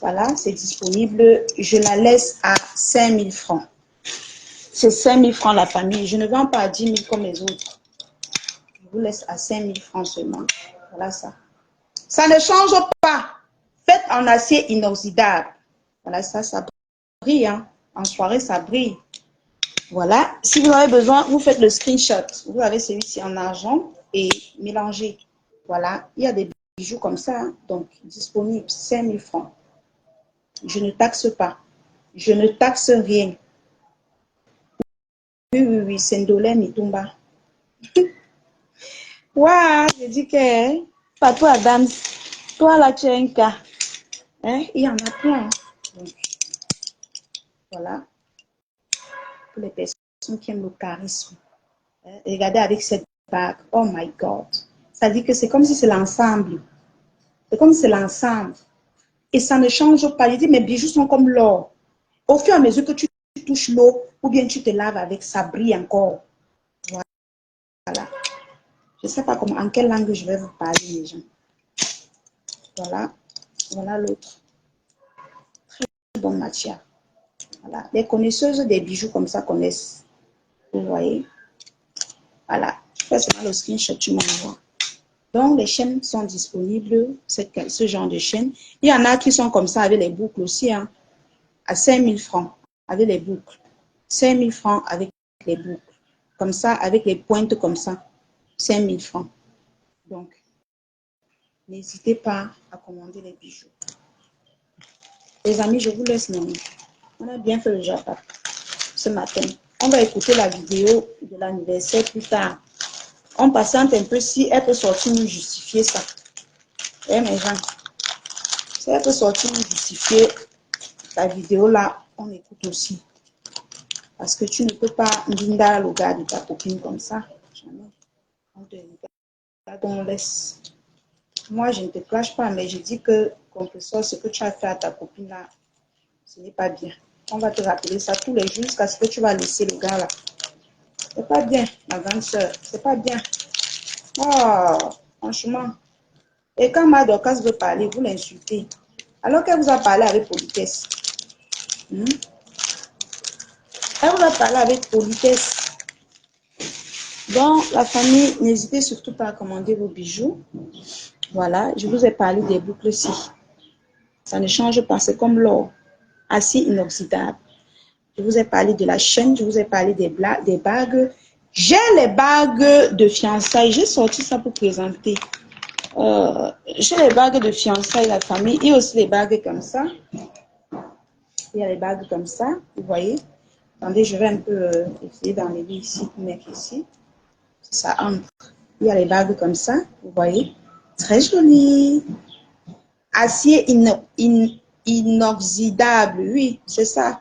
Voilà, c'est disponible. Je la laisse à 5000 francs. C'est 5000 francs la famille. Je ne vends pas à 10 000 comme les autres. Je vous laisse à 5000 francs seulement. Voilà ça. Ça ne change pas. Faites en acier inoxydable. Voilà ça, ça brille. Hein. En soirée, ça brille. Voilà. Si vous avez besoin, vous faites le screenshot. Vous avez celui-ci en argent et mélangez. Voilà. Il y a des bijoux comme ça. Hein. Donc, disponible 5000 francs. Je ne taxe pas. Je ne taxe rien. Oui, c'est Ndolé Mitumba. Waouh, je dis que, pas toi, Adams, toi là, tu as un cas. Hein? Il y en a plein. Donc, voilà. Pour les personnes qui aiment le charisme. Hein? Regardez avec cette bague. Oh my God. Ça dit que c'est comme si c'est l'ensemble. C'est comme si c'est l'ensemble. Et ça ne change pas. Je dis, mes bijoux sont comme l'or. Au fur et à mesure que tu touches l'eau, ou bien tu te laves avec, ça brille encore. Voilà. Je ne sais pas comment, en quelle langue je vais vous parler, les gens. Voilà. Voilà l'autre. Très bonne matière. Voilà. Les connaisseuses des bijoux comme ça connaissent. Vous voyez. Voilà. Je fais seulement le screenshot, tu m'envoies. Donc, les chaînes sont disponibles, ce genre de chaînes. Il y en a qui sont comme ça avec les boucles aussi, hein, à 5000 francs avec les boucles. 5000 francs avec les boucles. Comme ça, avec les pointes comme ça. 5000 francs. Donc, n'hésitez pas à commander les bijoux. Les amis, je vous laisse maintenant. On a bien fait le Japa ce matin. On va écouter la vidéo de l'anniversaire plus tard. On patiente un peu si elle peut sortir nous justifier ça. Eh mes gens, si elle peut sortir nous justifier la vidéo là, on écoute aussi. Parce que tu ne peux pas linda le gars de ta copine comme ça. Jamais. On te regarde, on laisse. Moi, je ne te clash pas, mais je dis que, compresseur, ce que tu as fait à ta copine là, ce n'est pas bien. On va te rappeler ça tous les jours jusqu'à ce que tu vas laisser le gars là. C'est pas bien, ma grande soeur. C'est pas bien. Oh, franchement. Et quand ma Dorcas veut parler, vous l'insultez. Alors qu'elle vous a parlé avec politesse. Elle vous a parlé avec politesse. Donc, la famille, n'hésitez surtout pas à commander vos bijoux. Voilà, je vous ai parlé des boucles-ci. Ça ne change pas, c'est comme l'or. Acier inoxydable. Je vous ai parlé de la chaîne, je vous ai parlé des bagues. J'ai les bagues de fiançailles. J'ai sorti ça pour présenter. J'ai les bagues de fiançailles, la famille. Il y a aussi les bagues comme ça. Il y a les bagues comme ça, vous voyez. Attendez, je vais un peu essayer d'enlever ici pour mettre ici. Ça entre. Il y a les bagues comme ça, vous voyez. Très joli. Acier inoxydable, oui, c'est ça.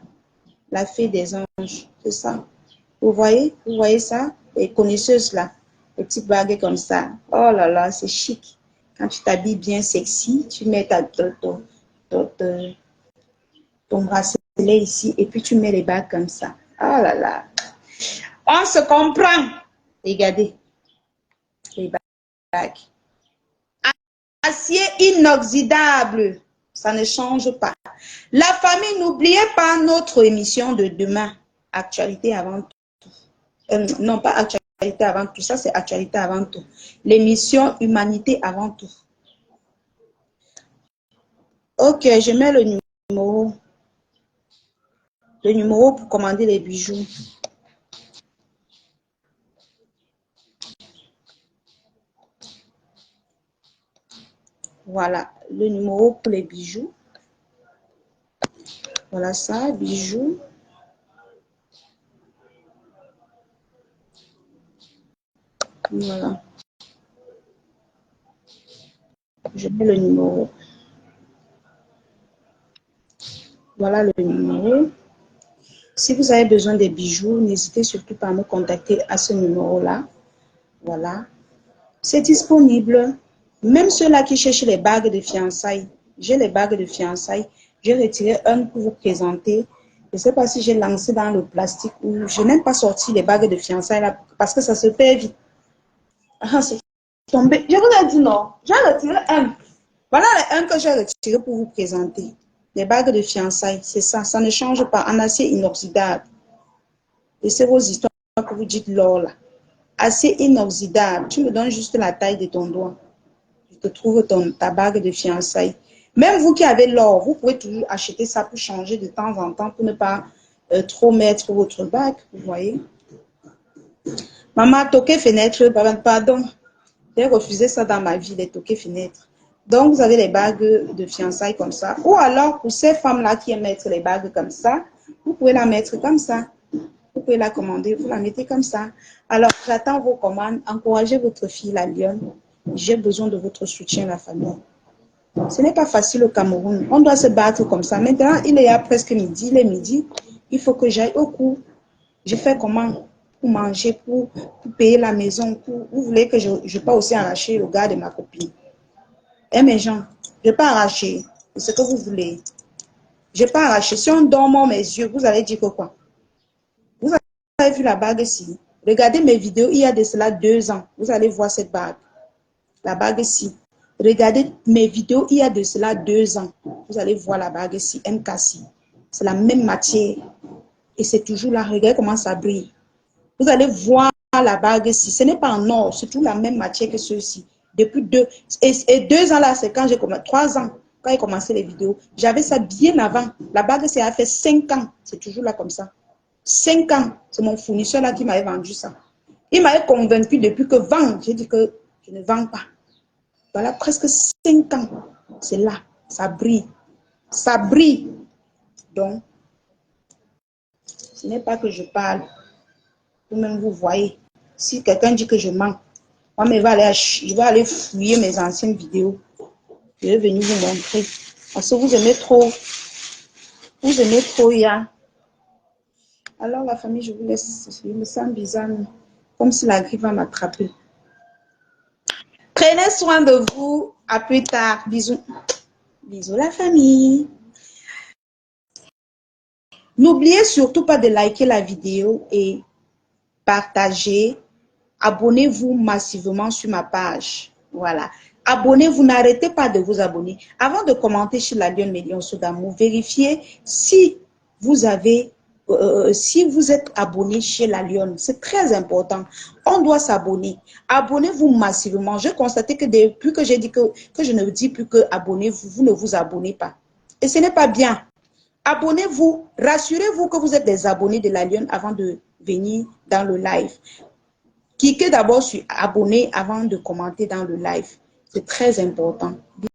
La fée des anges, c'est ça. Vous voyez ça? Les connaisseuses là, les petites bagues comme ça. Oh là là, c'est chic. Quand tu t'habilles bien sexy, tu mets ton bracelet ici et puis tu mets les bagues comme ça. Oh là là. On se comprend. Regardez les bagues. Acier inoxydable. Ça ne change pas. La famille, n'oubliez pas notre émission de demain. Actualité avant tout. Non, pas actualité avant tout. Ça, c'est actualité avant tout. L'émission Humanité avant tout. Ok, je mets le numéro. Le numéro pour commander les bijoux. Voilà, le numéro pour les bijoux. Voilà ça, bijoux. Voilà. Je mets le numéro. Voilà le numéro. Si vous avez besoin des bijoux, n'hésitez surtout pas à me contacter à ce numéro-là. Voilà. C'est disponible. Même ceux-là qui cherchent les bagues de fiançailles. J'ai les bagues de fiançailles. J'ai retiré un pour vous présenter. Je ne sais pas si j'ai lancé dans le plastique ou je n'ai même pas sorti les bagues de fiançailles là parce que ça se perd vite. Ah, c'est tombé. Je vous ai dit non. J'ai retiré un. Voilà un que j'ai retiré pour vous présenter. Les bagues de fiançailles, c'est ça. Ça ne change pas. En acier inoxydable. Et c'est vos histoires que vous dites l'or là. Acier inoxydable. Tu me donnes juste la taille de ton doigt. Je te trouve ta bague de fiançailles. Même vous qui avez l'or, vous pouvez toujours acheter ça pour changer de temps en temps pour ne pas trop mettre votre bague. Vous voyez. Maman, toquer fenêtre, pardon. J'ai refusé ça dans ma vie, les toquer fenêtres. Donc, vous avez les bagues de fiançailles comme ça. Ou alors, pour ces femmes-là qui aiment mettre les bagues comme ça, vous pouvez la mettre comme ça. Vous pouvez la commander, vous la mettez comme ça. Alors, j'attends vos commandes. Encouragez votre fille, la lionne. J'ai besoin de votre soutien, la famille. Ce n'est pas facile au Cameroun. On doit se battre comme ça. Maintenant, il est presque midi. Il est midi. Il faut que j'aille au cours. Je fais comment pour manger, pour payer la maison. Vous voulez que je ne vais pas aussi arracher le gars de ma copine. Eh mes gens, je ne vais pas arracher. C'est ce que vous voulez. Je ne vais pas arracher. Si on dorme mes yeux, vous allez dire que quoi? Vous avez vu la bague ici. Regardez mes vidéos, il y a de cela 2 ans. Vous allez voir cette bague. La bague ici. Regardez mes vidéos, il y a de cela 2 ans. Vous allez voir la bague ici, MKC. C'est la même matière. Et c'est toujours là. Regardez comment ça brille. Vous allez voir la bague ici. Ce n'est pas en or, c'est toujours la même matière que ceux-ci. Depuis 2 ans là, c'est quand j'ai commencé, 3 ans, quand j'ai commencé les vidéos. J'avais ça bien avant. La bague, ça a fait 5 ans. C'est toujours là comme ça. 5 ans. C'est mon fournisseur là qui m'avait vendu ça. Il m'avait convaincu depuis que vendre. J'ai dit que je ne vends pas. Voilà, presque 5 ans. C'est là. Ça brille. Ça brille. Donc, ce n'est pas que je parle. Vous-même, vous voyez. Si quelqu'un dit que je mens, moi, je vais aller fouiller mes anciennes vidéos. Je vais venir vous montrer. Parce que vous aimez trop. Vous aimez trop, ya. Alors, la famille, je vous laisse. Je me sens bizarre. Comme si la grippe va m'attraper. Prenez soin de vous. À plus tard. Bisous. Bisous, la famille. N'oubliez surtout pas de liker la vidéo et partager. Abonnez-vous massivement sur ma page. Voilà. Abonnez-vous, n'arrêtez pas de vous abonner. Avant de commenter sur la Lionne Million d'amour, vérifiez si vous avez, si vous êtes abonné chez la Lionne. C'est très important. On doit s'abonner. Abonnez-vous massivement. J'ai constaté que depuis que j'ai dit que je ne dis plus que abonnez-vous, vous ne vous abonnez pas. Et ce n'est pas bien. Abonnez-vous. Rassurez-vous que vous êtes des abonnés de la Lionne avant de venir dans le live. Cliquez d'abord sur abonner avant de commenter dans le live. C'est très important.